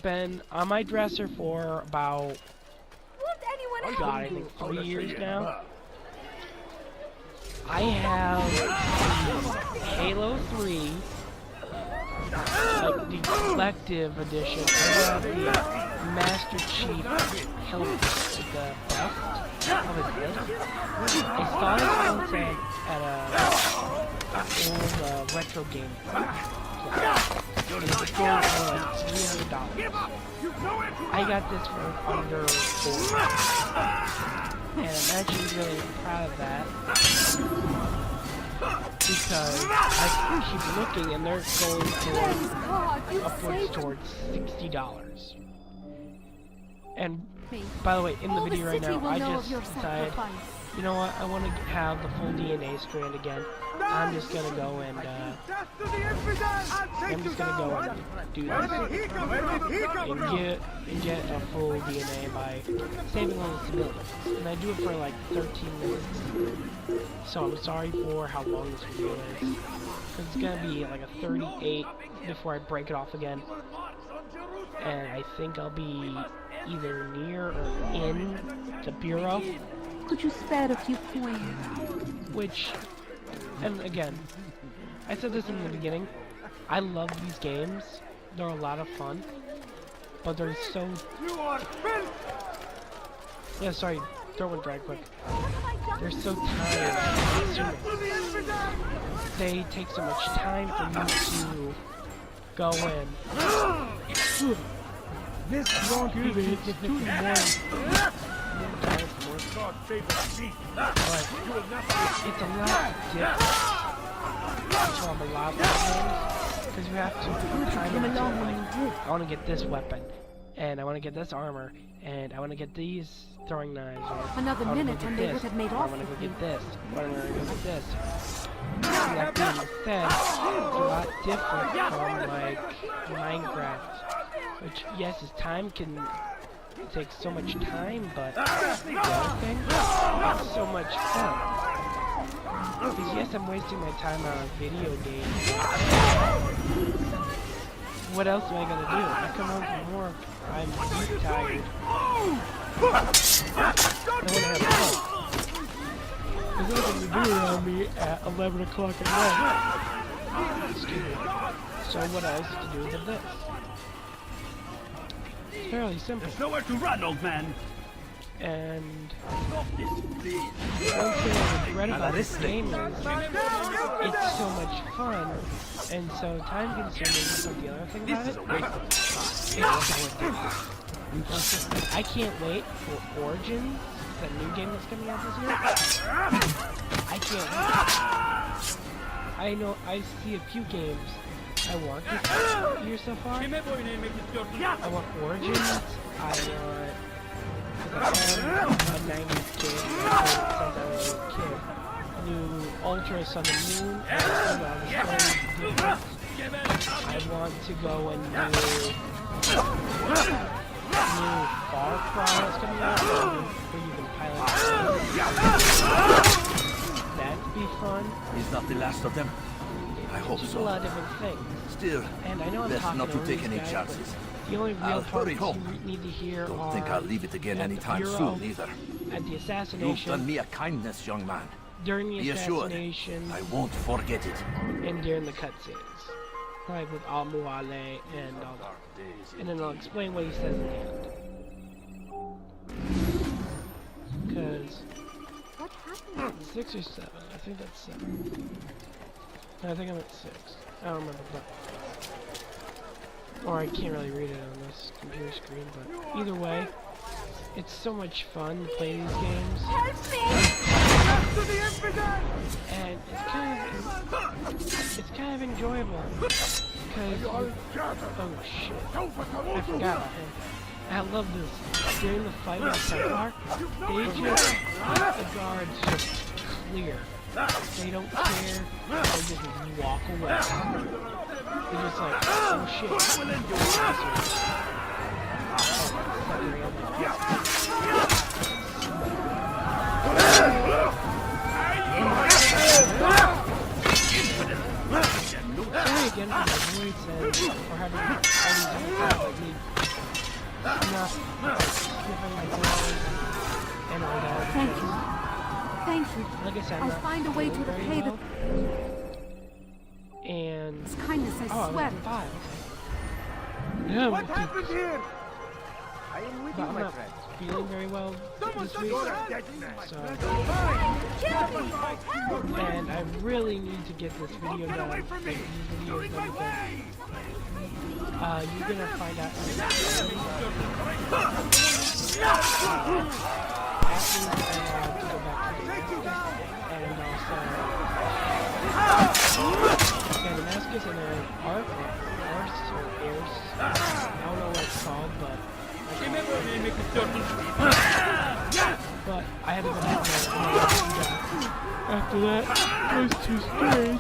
Speaker 1: been on my dresser for about,
Speaker 3: Won't anyone
Speaker 1: oh
Speaker 3: help
Speaker 1: god, I
Speaker 3: me?
Speaker 1: think 3 years now. I have the Halo 3, like the collective edition. I have the Master Chief helmet, like the best of his list. I saw this outside at a old retro game. And it was going for like $300. I got this for under $4. And I'm actually really proud of that, because I keep looking and they're going
Speaker 3: Thanks,
Speaker 1: for
Speaker 3: God, you
Speaker 1: upwards
Speaker 3: saved
Speaker 1: towards $60. And
Speaker 3: me.
Speaker 1: by the way, in the
Speaker 3: All
Speaker 1: video right
Speaker 3: city
Speaker 1: now,
Speaker 3: will
Speaker 1: I
Speaker 3: know
Speaker 1: just
Speaker 3: of your
Speaker 1: decided
Speaker 3: sacrifice.
Speaker 1: you know what? I want to have the full DNA strand again. I'm just gonna go and do this and get a full DNA by saving all the civilians. And I do it for like 13 minutes. So I'm sorry for how long this video is. Cause it's gonna be like a 38 before I break it off again. And I think I'll be either near or in the Bureau.
Speaker 3: Could you spare a few coins?
Speaker 1: Which, and again, I said this in the beginning, I love these games. They're a lot of fun. But they're so... Yeah, sorry, throw one drag quick. They're so time-consuming. They take so much time for you to go in.
Speaker 7: This won't be
Speaker 1: It's 2 in the morning. It's a lot different from a lot of games because you have to kind of like, I want to get this weapon, and I want to get this armor, and I want to get these throwing knives. Or
Speaker 3: Another
Speaker 1: I wanna
Speaker 3: minute
Speaker 1: go
Speaker 3: and
Speaker 1: get
Speaker 3: they
Speaker 1: this,
Speaker 3: would have made
Speaker 1: or
Speaker 3: off
Speaker 1: I want to
Speaker 3: with
Speaker 1: go
Speaker 3: you.
Speaker 1: get this. Or I'm gonna go get this. That being said, it's a lot different from like Minecraft, which yes, is time can. It takes so much time, but the other thing, it's so much fun. Because yes, I'm wasting my time on a video game. What else am I gonna do? I come home from work, I'm tired. I wanna have fun. There's nothing to do around me at 11 o'clock at night. Excuse me. So what else to do than this? It's fairly simple.
Speaker 2: There's nowhere to run, old man.
Speaker 1: And one thing I regret about this game is it's so much fun and so time consuming. But the other thing about it, it's so addictive. I can't wait for Origins, the new game that's coming out this year. I can't wait. I know I see a few games I want this year so far. I want Origins. I want. Because I'm a 90s kid. Since I was a kid. New Ultra Sun and Moon. And I want to go and do new Far Cry that's coming out. Where you can pilot. That'd be fun.
Speaker 9: He's not the last of them. I hope
Speaker 1: Just
Speaker 9: so.
Speaker 1: a lot of different things.
Speaker 9: Still,
Speaker 1: And I know I'm
Speaker 9: best
Speaker 1: talking
Speaker 9: not to
Speaker 1: over
Speaker 9: take
Speaker 1: these
Speaker 9: any
Speaker 1: guys,
Speaker 9: chances.
Speaker 1: but the only real
Speaker 9: I'll hurry
Speaker 1: parts
Speaker 9: home.
Speaker 1: you need to hear
Speaker 9: Don't
Speaker 1: are
Speaker 9: think I'll leave it again
Speaker 1: at the
Speaker 9: anytime
Speaker 1: Bureau,
Speaker 9: soon, either.
Speaker 1: At the
Speaker 9: You've
Speaker 1: assassination,
Speaker 9: done me a kindness, young man.
Speaker 1: during the
Speaker 9: Be assured,
Speaker 1: assassination,
Speaker 9: I won't forget it.
Speaker 1: and during the cutscenes. Like with Al-Muale and all that. And then I'll explain what he says at the end. Because...
Speaker 3: What happened?
Speaker 1: 6 or 7. I think that's 7. I think I'm at 6. I don't remember, but... Or I can't really read it on this computer screen, but either way, it's so much fun to play these games. And it's kind of enjoyable. Because oh shit. I forgot about him. I love this. During the fight with the Templar, they just let the guards just clear. They don't care. They just walk away. They're just like, oh shit. Sorry again for my voice and for having all these different things like me. Not sniffing my nose and all that.
Speaker 3: Thank you. Thank you.
Speaker 1: Like I said,
Speaker 3: I'll
Speaker 1: not
Speaker 3: find a way to
Speaker 1: feeling very
Speaker 3: repay the
Speaker 1: well. And
Speaker 3: It's kindness, I
Speaker 1: oh,
Speaker 3: swear.
Speaker 1: level 5. Yeah,
Speaker 2: What happened here? I am with
Speaker 1: but
Speaker 2: you,
Speaker 1: I'm
Speaker 2: my
Speaker 1: not
Speaker 2: friend.
Speaker 1: feeling very well this week. So, and I really need to get this video done. Like these videos done because you're gonna find out after I have to go back to Damascus and then Arse or Airs. I don't know what it's called, but But I had to go back and after that, those two straight.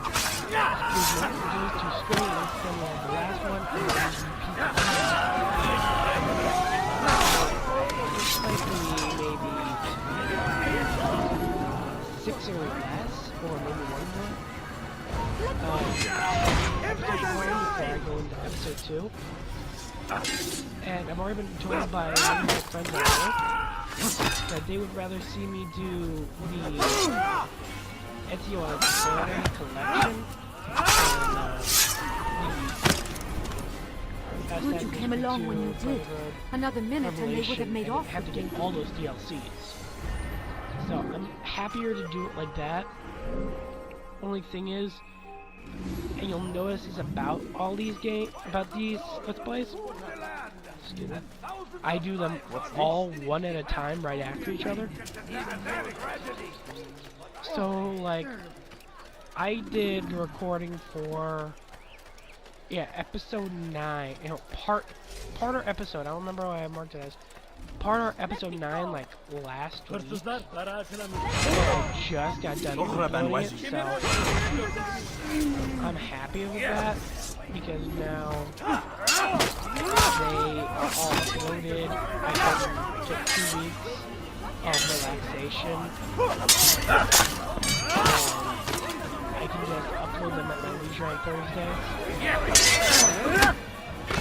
Speaker 1: Excuse me, those two straight, then we had the last one, and then maybe 6 or less, or maybe one more. Episode 1 before I go into episode 2. And I've already been told by one of my friends at work that they would rather see me do the Ezio Auditore collection than
Speaker 3: Good you came along when you did. Another minute and they would have made off.
Speaker 1: Have to get all those DLCs. So I'm happier to do it like that. Only thing is, and you'll notice is about all these Let's Plays. Excuse me. I do them all one at a time right after each other. So like, I did the recording for episode 9. You know, part or episode. I don't remember what I marked it as. Part or episode 9 like last week. I just got done uploading it, so I'm happy with that because now they are all uploaded. I took 2 weeks of relaxation. I can just upload them at my leisure on Thursdays.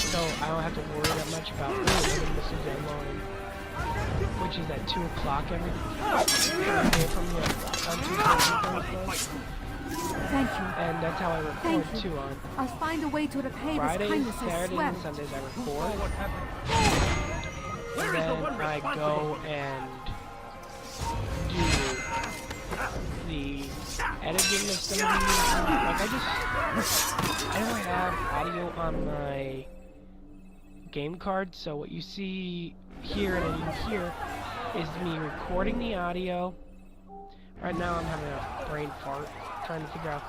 Speaker 1: So I don't have to worry that much about this is deadline, which is at 2 o'clock every day from here on Tuesdays and Thursdays.
Speaker 3: Thank you.
Speaker 1: And that's how I record too on
Speaker 3: I'll find a way to repay
Speaker 1: Fridays,
Speaker 3: this kindness, I
Speaker 1: Saturdays,
Speaker 3: swear.
Speaker 1: and Sundays I record. And then I go and do the editing of some of these. Like I don't have audio on my game card, so what you see here and in here is me recording the audio. Right now I'm having a brain fart, trying to figure out,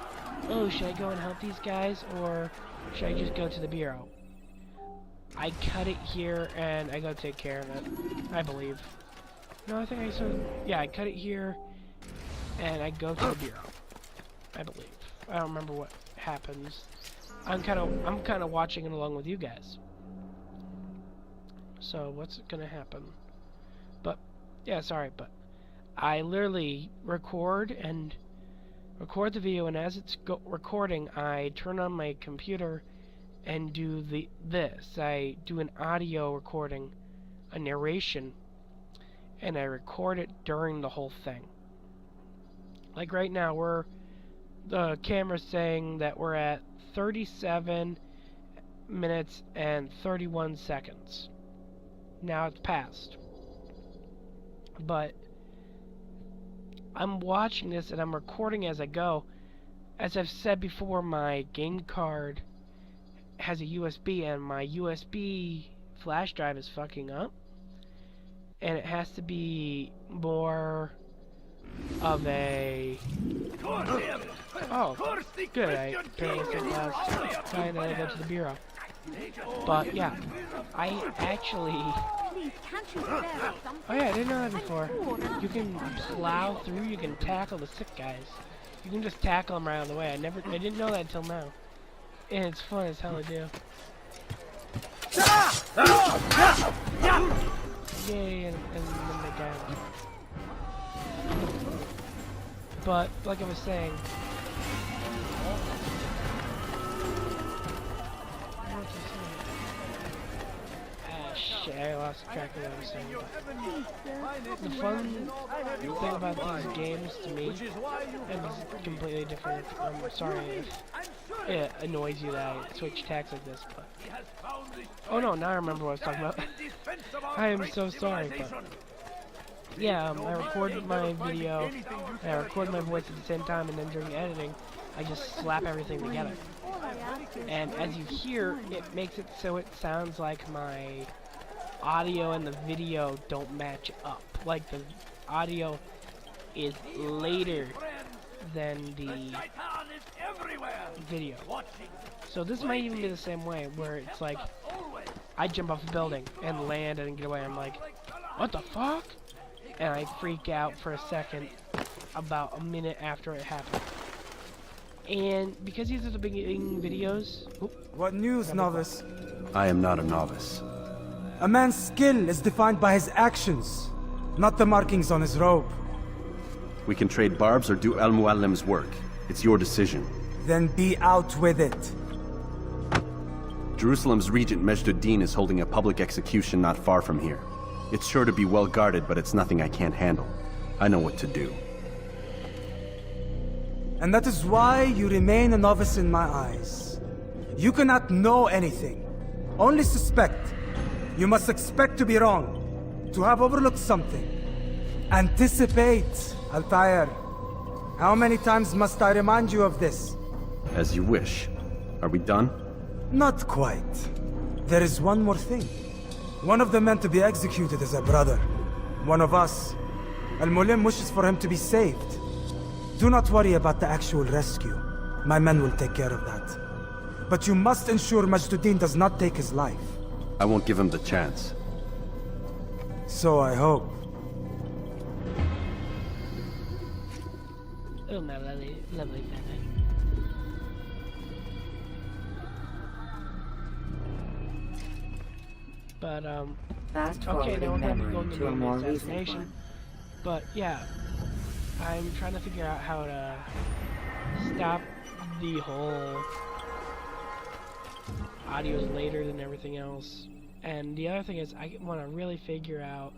Speaker 1: oh, should I go and help these guys, or should I just go to the bureau? I cut it here, and I go take care of it, I believe. No, I think I I cut it here, and I go to the bureau, I believe. I don't remember what happens. I'm kind of watching it along with you guys. So what's gonna happen? But yeah, sorry, but I literally record the video, and as it's recording, I turn on my computer and do this. I do an audio recording, a narration, and I record it during the whole thing. Like right now, the camera's saying that we're at 37 minutes and 31 seconds. Now it's passed. But I'm watching this and I'm recording as I go. As I've said before, my game card has a USB and my USB flash drive is fucking up. And it has to be more of a... Oh, good, I paid for last time that I go to the bureau. But yeah, I actually... Oh yeah, I didn't know that before. You can plow through, you can tackle the sick guys. You can just tackle them right out of the way. I didn't know that until now. And it's fun as hell to do. Yay, and then they die. But, like I was saying... Shit, I lost track of what I was saying. The fun thing about these games to me, and it's completely different. I'm sorry if it annoys you that I switch tacks like this, but... Oh no, now I remember what I was talking about. I am so sorry, but... Yeah, I record my video, and I record my voice at the same time, and then during editing, I just slap everything together. And as you hear, it makes it so it sounds like my audio and the video don't match up. Like the audio is later than the video. So this might even be the same way, where it's like, I jump off a building and land and get away. I'm like, what the fuck? and I freak out for a second about a minute after it happened. And because these are the beginning videos...
Speaker 7: What news, novice?
Speaker 4: I am not a novice.
Speaker 7: A man's skill is defined by his actions, not the markings on his robe.
Speaker 4: We can trade barbs or do Al Muallim's work. It's your decision.
Speaker 7: Then be out with it.
Speaker 4: Jerusalem's regent Majd-ud-Din is holding a public execution not far from here. It's sure to be well guarded, but it's nothing I can't handle. I know what to do.
Speaker 7: And that is why you remain a novice in my eyes. You cannot know anything, only suspect. You must expect to be wrong, to have overlooked something. Anticipate, Altair. How many times must I remind you of this?
Speaker 4: As you wish. Are we done?
Speaker 7: Not quite. There is one more thing. One of the men to be executed is a brother. One of us. Al-Mulim wishes for him to be saved. Do not worry about the actual rescue. My men will take care of that. But you must ensure Majd-ud-Din does not take his life.
Speaker 4: I won't give him the chance.
Speaker 7: So I hope.
Speaker 1: Oh, my lovely, lovely baby. But, okay, now we're going to go into the assassination. But, yeah, I'm trying to figure out how to stop the whole audio's later than everything else. And the other thing is, I want to really figure out,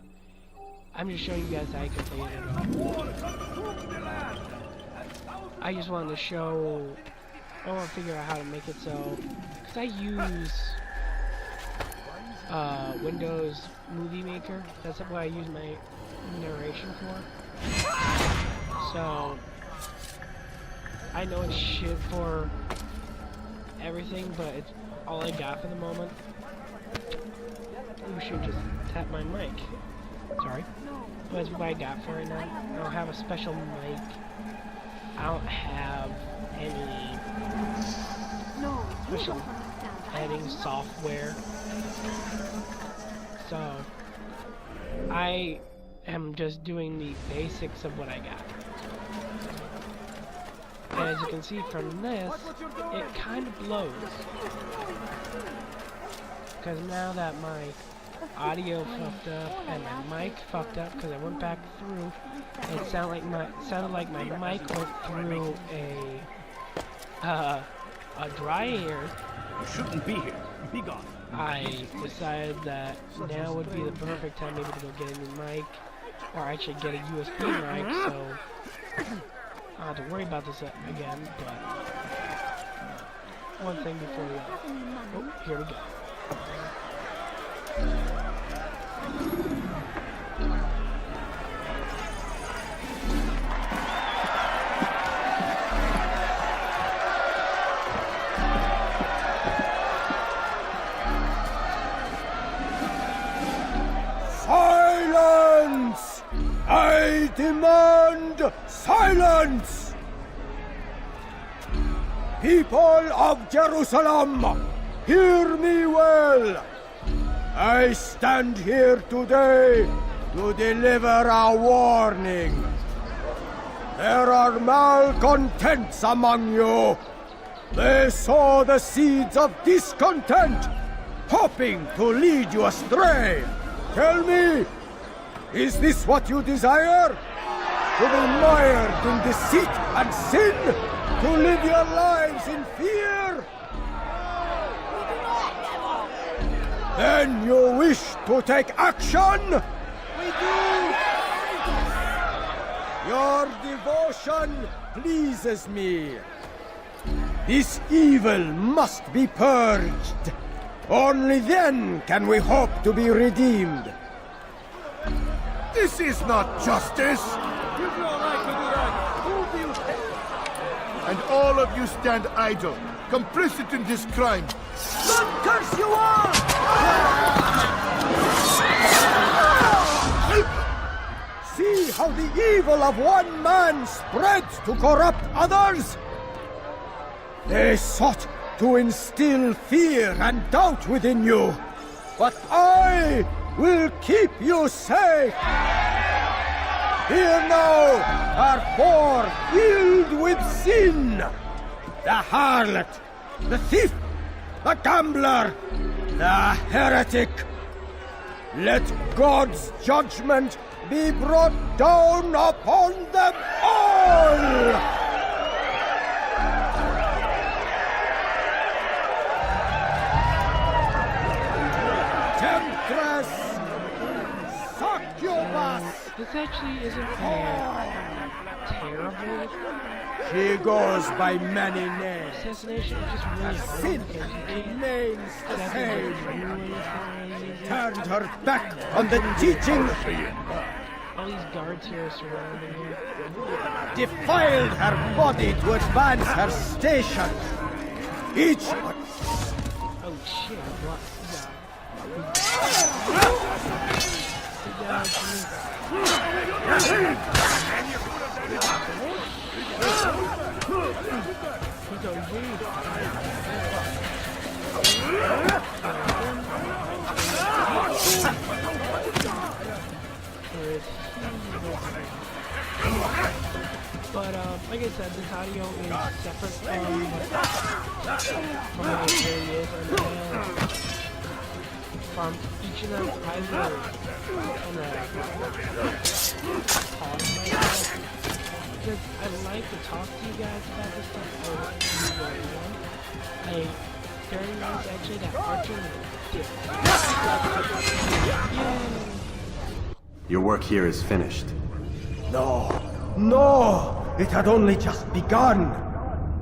Speaker 1: I'm just showing you guys how I can play it. I just wanted to show, I want to figure out how to make it so, because I use Windows Movie Maker. That's what I use my narration for. So I know it's shit for everything, but it's all I got for the moment. We should just tap my mic. Sorry. But that's what I got for right now. I don't have a special mic. I don't have any special editing software. So I am just doing the basics of what I got. And as you can see from this, it kind of blows. Because now that my audio fucked up and my mic fucked up because I went back through, it sounded like my mic went through a dry air.
Speaker 9: You shouldn't be here. Be gone.
Speaker 1: I decided that now would be the perfect time maybe to go get a new mic, or actually get a USB mic, so I don't have to worry about this again. But one thing before we go. Oh, here we go.
Speaker 6: Silence! I demand silence! People of Jerusalem, hear me well! I stand here today to deliver a warning. There are malcontents among you. They sow the seeds of discontent, hoping to lead you astray. Tell me, is this what you desire? To be mired in deceit and sin? To live your lives in fear? Then you wish to take action? We do! Your devotion pleases me. This evil must be purged. Only then can we hope to be redeemed.
Speaker 5: This is not justice!
Speaker 6: You've no right to do that! Who do you think?
Speaker 5: And all of you stand idle, complicit in this crime.
Speaker 6: God curse you all! See how the evil of one man spreads to corrupt others? They sought to instill fear and doubt within you, but I will keep you safe. Here now are four filled with sin. The harlot, the thief, the gambler, the heretic. Let God's judgment be brought down upon them all! Temptress! Succubus!
Speaker 1: This actually isn't terrible.
Speaker 6: She goes by many names.
Speaker 1: Assassination is just really hard
Speaker 6: Sin
Speaker 1: because
Speaker 6: remains the same.
Speaker 1: same.
Speaker 6: Turned her back on the teaching.
Speaker 1: All these guards here are surrounding her.
Speaker 6: Defiled her body to advance her station. Each
Speaker 1: Oh shit! What? But like I said, this audio is separate from what it really is, and from each of them, I will kind of pause myself because I like to talk to you guys about this stuff. Very nice actually that Archer did.
Speaker 4: Your work here is finished.
Speaker 6: No, no! It had only just begun.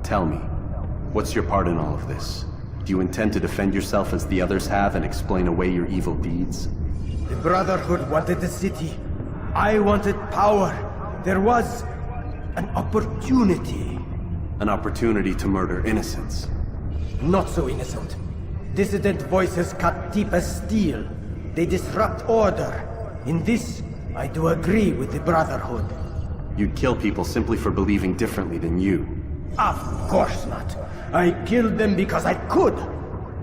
Speaker 4: Tell me, what's your part in all of this? Do you intend to defend yourself as the others have and explain away your evil deeds?
Speaker 6: The Brotherhood wanted the city. I wanted power. There was an opportunity.
Speaker 4: An opportunity to murder innocents.
Speaker 6: Not so innocent. Dissident voices cut deep as steel. They disrupt order. In this, I do agree with the Brotherhood.
Speaker 4: You'd kill people simply for believing differently than you.
Speaker 6: Of course not. I killed them because I could.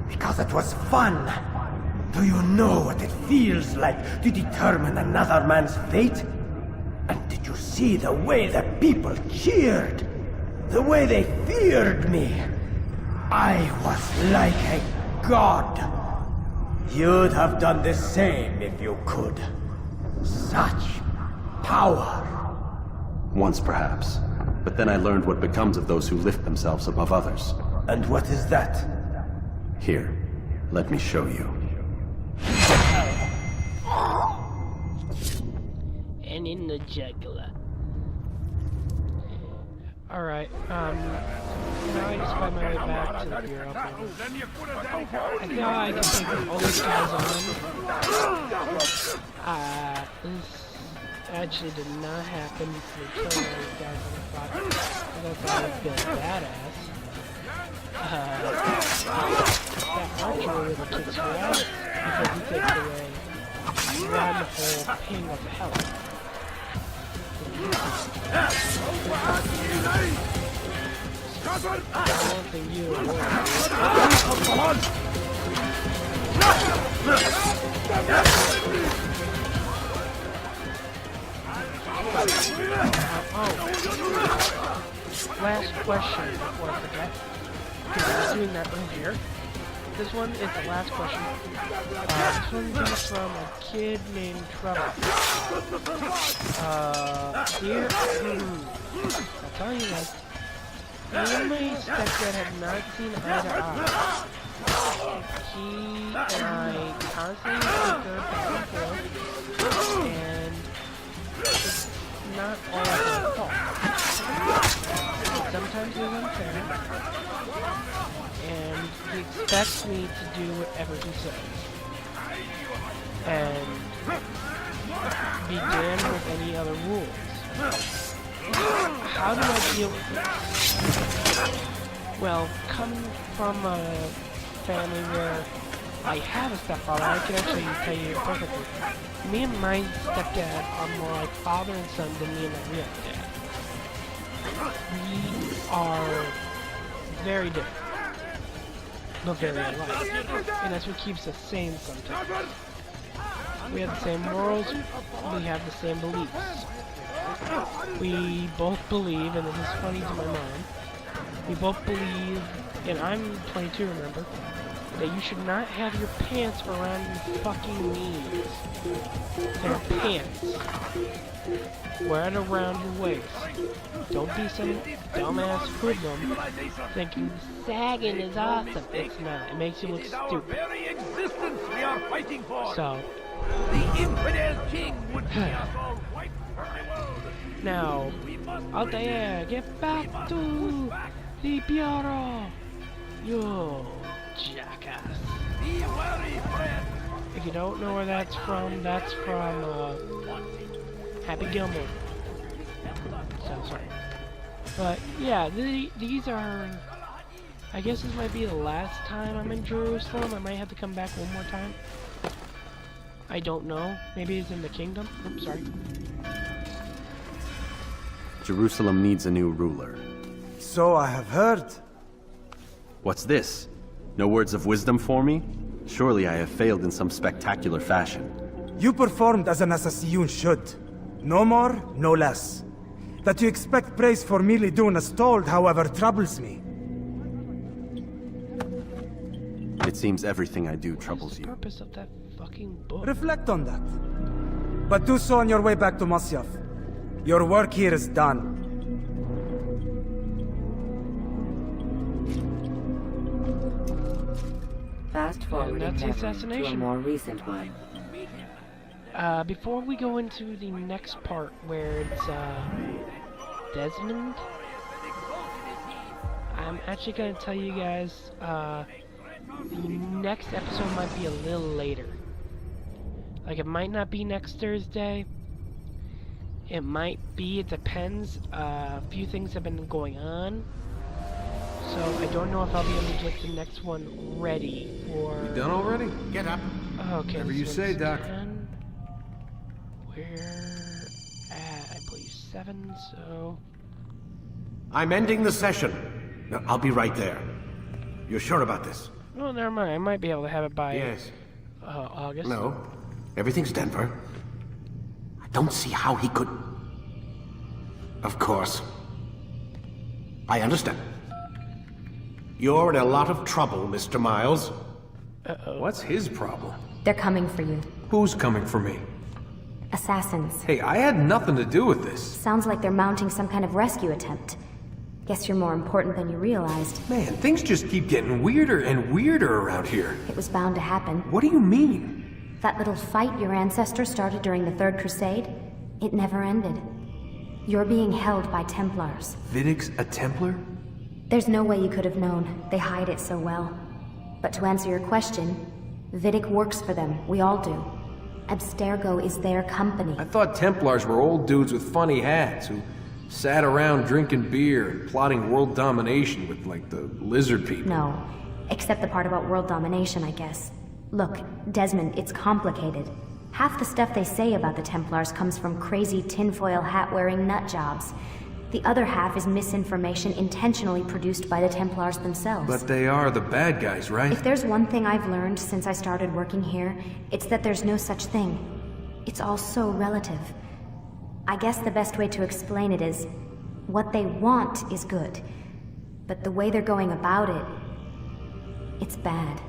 Speaker 6: Because it was fun. Do you know what it feels like to determine another man's fate? And did you see the way the people cheered? The way they feared me? I was like a god. You'd have done the same if you could. Such power.
Speaker 4: Once perhaps. But then I learned what becomes of those who lift themselves above others.
Speaker 6: And what is that?
Speaker 4: Here, let me show you.
Speaker 1: And in the jugular. Alright, now I just find my way back to the bureau. I thought I could take all these guys on. This actually did not happen for killing all these guys on the spot. I thought it would have been badass. That archer really kicks her out because he takes away one whole ping of health. I don't think you will. Last question before I forget. Because I was doing that earlier. This one is the last question. This one comes from a kid named Trouble. Here, I'll tell you guys. Me and my stepdad have not seen eye to eye. He and I constantly bicker back and forth, and it's not all his fault. Sometimes he's unfair, and he expects me to do whatever he says. And be damned with any other rules. How do I deal with this? Well, coming from a family where I have a stepfather, I can actually tell you perfectly. Me and my stepdad are more like father and son than me and my real dad. We are very different, but very alike. And that's what keeps us sane sometimes. We have the same morals, we have the same beliefs. we both believe, and this is funny to my mom, we both believe, and I'm 22, remember, that you should not have your pants around your fucking knees. They're pants. Wear it around your waist. Don't be some dumbass hoodlum thinking sagging is awesome. It's not. It makes you look stupid.
Speaker 9: Very existence we are fighting for.
Speaker 1: So,
Speaker 9: the infidel king would see us all wiped from the world.
Speaker 1: now, Altair, get back to the bureau. You jackass.
Speaker 9: Be wary, friend.
Speaker 1: If you don't know where that's from Happy Gilmore. So sorry. But yeah, these are. I guess this might be the last time I'm in Jerusalem. I might have to come back one more time. I don't know. Maybe it's in the kingdom. Oops, sorry.
Speaker 4: Jerusalem needs a new ruler.
Speaker 7: So I have heard.
Speaker 4: What's this? No words of wisdom for me? Surely I have failed in some spectacular fashion.
Speaker 7: You performed as an assassin should. No more, no less. That you expect praise for merely doing as told, however, troubles me.
Speaker 4: It seems everything I do troubles
Speaker 1: What's the
Speaker 4: you.
Speaker 1: purpose of that fucking book?
Speaker 7: Reflect on that. But do so on your way back to Masyaf. Your work here is done.
Speaker 10: Fast forwarding
Speaker 1: Nazi
Speaker 10: memory to a
Speaker 1: assassination.
Speaker 10: more recent one.
Speaker 1: Before we go into the next part where it's Desmond, I'm actually going to tell you guys the next episode might be a little later. Like, it might not be next Thursday. It might be, it depends. A few things have been going on. So I don't know if I'll be able to get the next one ready for...
Speaker 11: You done already?
Speaker 2: Get up.
Speaker 1: Okay,
Speaker 11: Whatever you
Speaker 1: this
Speaker 11: say,
Speaker 1: one's
Speaker 11: Doc.
Speaker 1: 10. We're at, I believe, 7, so...
Speaker 2: I'm ending the session. No, I'll be right there. You're sure about this?
Speaker 1: Oh, never mind. I might be able to have it by
Speaker 2: Yes.
Speaker 1: August.
Speaker 2: No. Everything's Denver. I don't see how he could... Of course. I understand. You're in a lot of trouble, Mr. Miles.
Speaker 11: What's his problem?
Speaker 3: They're coming for you.
Speaker 11: Who's coming for me?
Speaker 3: Assassins.
Speaker 11: Hey, I had nothing to do with this.
Speaker 3: Sounds like they're mounting some kind of rescue attempt. Guess you're more important than you realized.
Speaker 11: Man, things just keep getting weirder and weirder around here.
Speaker 3: It was bound to happen.
Speaker 11: What do you mean?
Speaker 3: That little fight your ancestors started during the Third Crusade, it never ended. You're being held by Templars.
Speaker 11: Vidic's a Templar?
Speaker 3: There's no way you could have known. They hide it so well. But to answer your question, Vidic works for them. We all do. Abstergo is their company.
Speaker 11: I thought Templars were old dudes with funny hats who sat around drinking beer and plotting world domination with, like, the lizard people.
Speaker 3: No. Except the part about world domination, I guess. Look, Desmond, it's complicated. Half the stuff they say about the Templars comes from crazy tinfoil hat-wearing nutjobs. The other half is misinformation intentionally produced by the Templars themselves.
Speaker 11: But they are the bad guys, right?
Speaker 3: If there's one thing I've learned since I started working here, it's that there's no such thing. It's all so relative. I guess the best way to explain it is, what they want is good. But the way they're going about it, it's bad.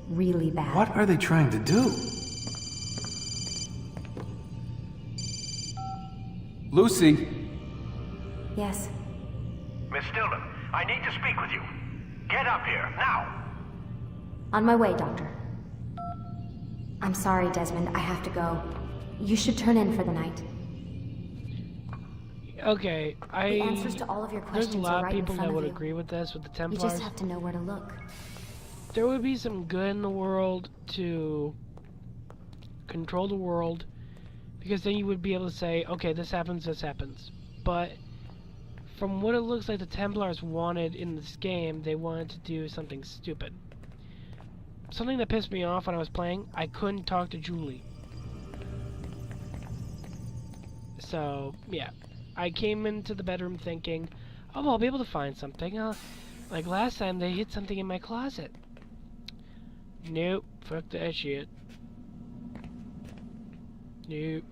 Speaker 3: Really bad.
Speaker 11: What are they trying to do? Lucy!
Speaker 3: Yes.
Speaker 12: Miss Stillman, I need to speak with you. Get up here, now!
Speaker 3: On my way, Doctor. I'm sorry, Desmond. I have to go. You should turn in for the night.
Speaker 1: Okay,
Speaker 3: The answers to all of your questions
Speaker 1: there's a
Speaker 3: are
Speaker 1: lot of
Speaker 3: right in
Speaker 1: people
Speaker 3: front
Speaker 1: that
Speaker 3: of
Speaker 1: would
Speaker 3: you.
Speaker 1: agree with this, with the
Speaker 3: You
Speaker 1: Templars.
Speaker 3: just have to know where to look.
Speaker 1: There would be some good in the world to control the world, because then you would be able to say, okay, this happens. But from what it looks like the Templars wanted in this game, they wanted to do something stupid. Something that pissed me off when I was playing, I couldn't talk to Julie. So, yeah. I came into the bedroom thinking, oh, I'll be able to find something. Like last time, they hid something in my closet. Nope. Fuck that shit. Nope.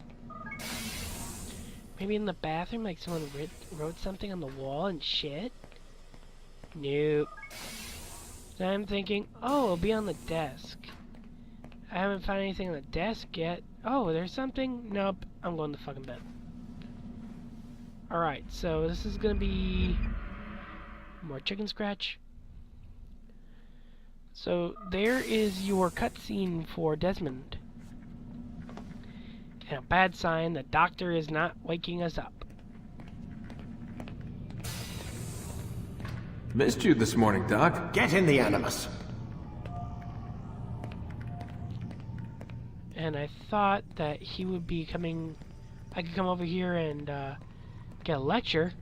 Speaker 1: Maybe in the bathroom, like someone wrote something on the wall and shit? Nope. Then I'm thinking, oh, it'll be on the desk. I haven't found anything on the desk yet. Oh, there's something? Nope. I'm going to fucking bed. Alright, so this is gonna be more chicken scratch. So there is your cutscene for Desmond. And a bad sign, the doctor is not waking us up.
Speaker 11: Missed you this morning, Doc.
Speaker 2: Get in the Animus.
Speaker 1: And I thought that he would be coming... I could come over here and get a lecture.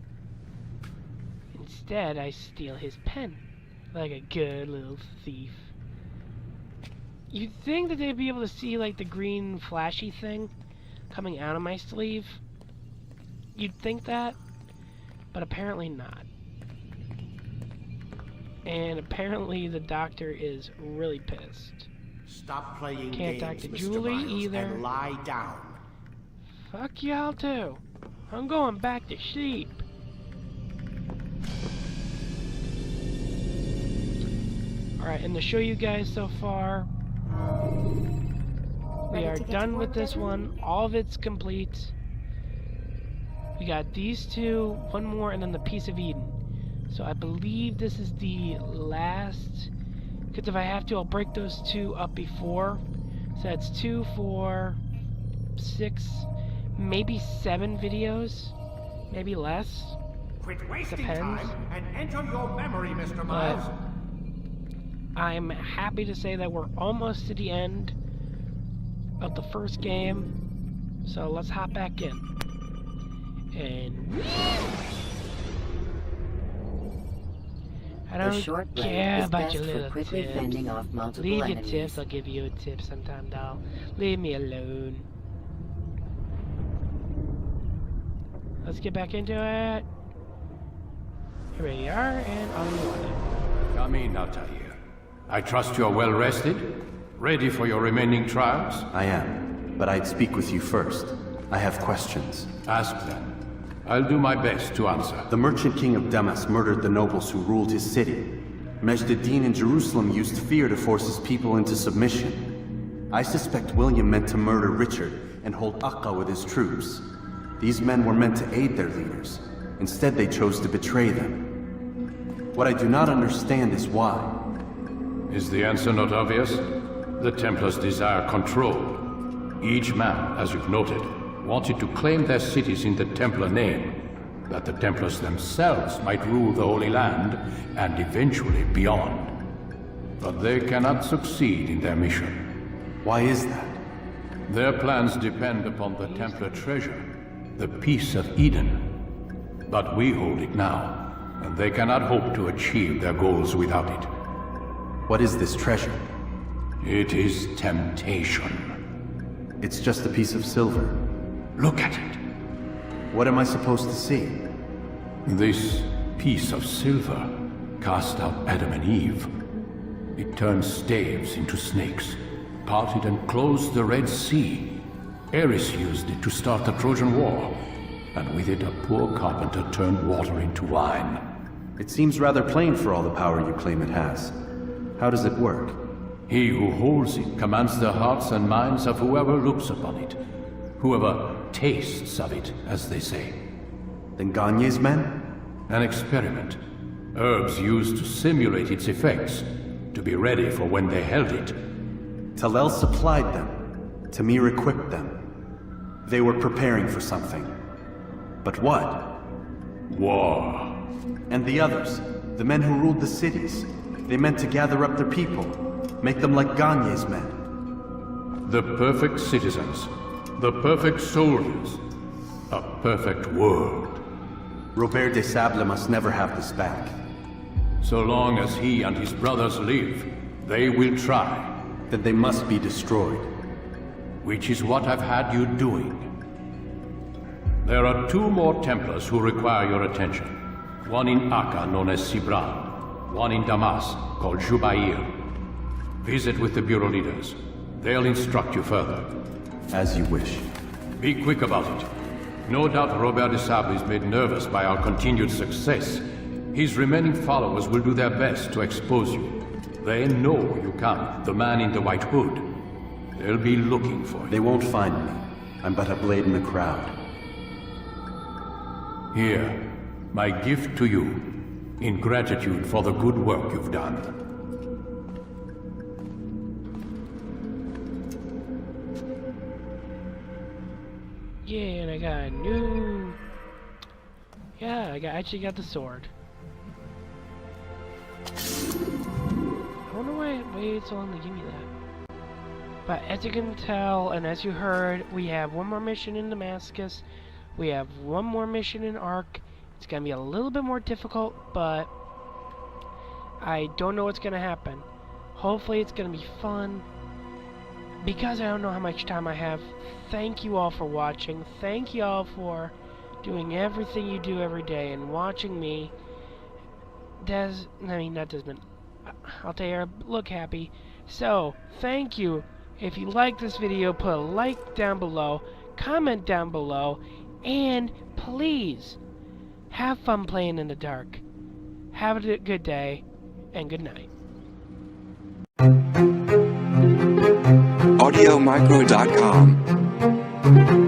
Speaker 1: Instead, I steal his pen. Like a good little thief. You'd think that they'd be able to see like the green flashy thing coming out of my sleeve. You'd think that, but apparently not. And apparently the doctor is really pissed.
Speaker 2: Stop playing
Speaker 1: Can't
Speaker 2: games,
Speaker 1: talk to
Speaker 2: Mr.
Speaker 1: Julie
Speaker 2: Miles,
Speaker 1: either.
Speaker 2: and lie down.
Speaker 1: Fuck y'all too. I'm going back to sleep. Alright, and to show you guys so far, we are done with this one. All of it's complete. We got these two, one more, and then the Piece of Eden. So I believe this is the last, because if I have to, I'll break those two up before. So that's 2, 4, 6, maybe 7 videos, maybe less.
Speaker 2: Quit wasting
Speaker 1: Depends.
Speaker 2: time and enter your memory, Mr. Miles.
Speaker 1: I'm happy to say that we're almost to the end of the first game. So let's hop back in. And I don't care about your little tips. Leave your tips, I'll give you a tip sometime, doll. Leave me alone. Let's get back into it. Here we are, and on the way.
Speaker 9: Come in, Altair. I trust you're well rested? Ready for your remaining trials?
Speaker 4: I am, but I'd speak with you first. I have questions.
Speaker 9: Ask them. I'll do my best to answer.
Speaker 4: The merchant king of Damas murdered the nobles who ruled his city. Majd-ad-Din in Jerusalem used fear to force his people into submission. I suspect William meant to murder Richard and hold Akka with his troops. These men were meant to aid their leaders. Instead, they chose to betray them. What I do not understand is why.
Speaker 9: Is the answer not obvious? The Templars desire control. Each man, as you've noted, wanted to claim their cities in the Templar name, that the Templars themselves might rule the Holy Land, and eventually beyond. But they cannot succeed in their mission.
Speaker 4: Why is that?
Speaker 9: Their plans depend upon the Templar treasure, the Piece of Eden. But we hold it now, and they cannot hope to achieve their goals without it.
Speaker 4: What is this treasure?
Speaker 9: It is temptation.
Speaker 4: It's just a piece of silver.
Speaker 9: Look at it.
Speaker 4: What am I supposed to see?
Speaker 9: This piece of silver cast out Adam and Eve. It turned staves into snakes, parted and closed the Red Sea. Ares used it to start the Trojan War, and with it a poor carpenter turned water into wine.
Speaker 4: It seems rather plain for all the power you claim it has. How does it work?
Speaker 9: He who holds it commands the hearts and minds of whoever looks upon it. Whoever tastes of it, as they say.
Speaker 4: Then Gagne's men?
Speaker 9: An experiment. Herbs used to simulate its effects, to be ready for when they held it.
Speaker 4: Talel supplied them. Tamir equipped them. They were preparing for something. But what?
Speaker 9: War.
Speaker 4: And the others, the men who ruled the cities, they meant to gather up their people, make them like Gagne's men.
Speaker 9: The perfect citizens. The perfect soldiers. A perfect world.
Speaker 4: Robert de Sable must never have this back.
Speaker 9: So long as he and his brothers live, they will try.
Speaker 4: Then they must be destroyed.
Speaker 9: Which is what I've had you doing. There are 2 more Templars who require your attention. One in Akka, known as Sibran. One in Damas, called Jubair. Visit with the Bureau leaders. They'll instruct you further.
Speaker 4: As you wish.
Speaker 9: Be quick about it. No doubt Robert de Sable is made nervous by our continued success. His remaining followers will do their best to expose you. They know you come, the man in the white hood. They'll be looking for you.
Speaker 4: They won't find me. I'm but a blade in the crowd.
Speaker 9: Here, my gift to you, in gratitude for the good work you've done.
Speaker 1: Yeah, and I got a new... Yeah, I actually got the sword. I wonder why it waited so long to give me that. But as you can tell, and as you heard, we have one more mission in Damascus. We have one more mission in Ark. It's going to be a little bit more difficult, but I don't know what's going to happen. Hopefully it's going to be fun. Because I don't know how much time I have, thank you all for watching. Thank you all for doing everything you do every day and watching me. Not Desmond. Altair look happy. So, thank you. If you like this video, put a like down below, comment down below, and please, have fun playing in the dark. Have a good day, and good night.
Speaker 13: AudioMicro.com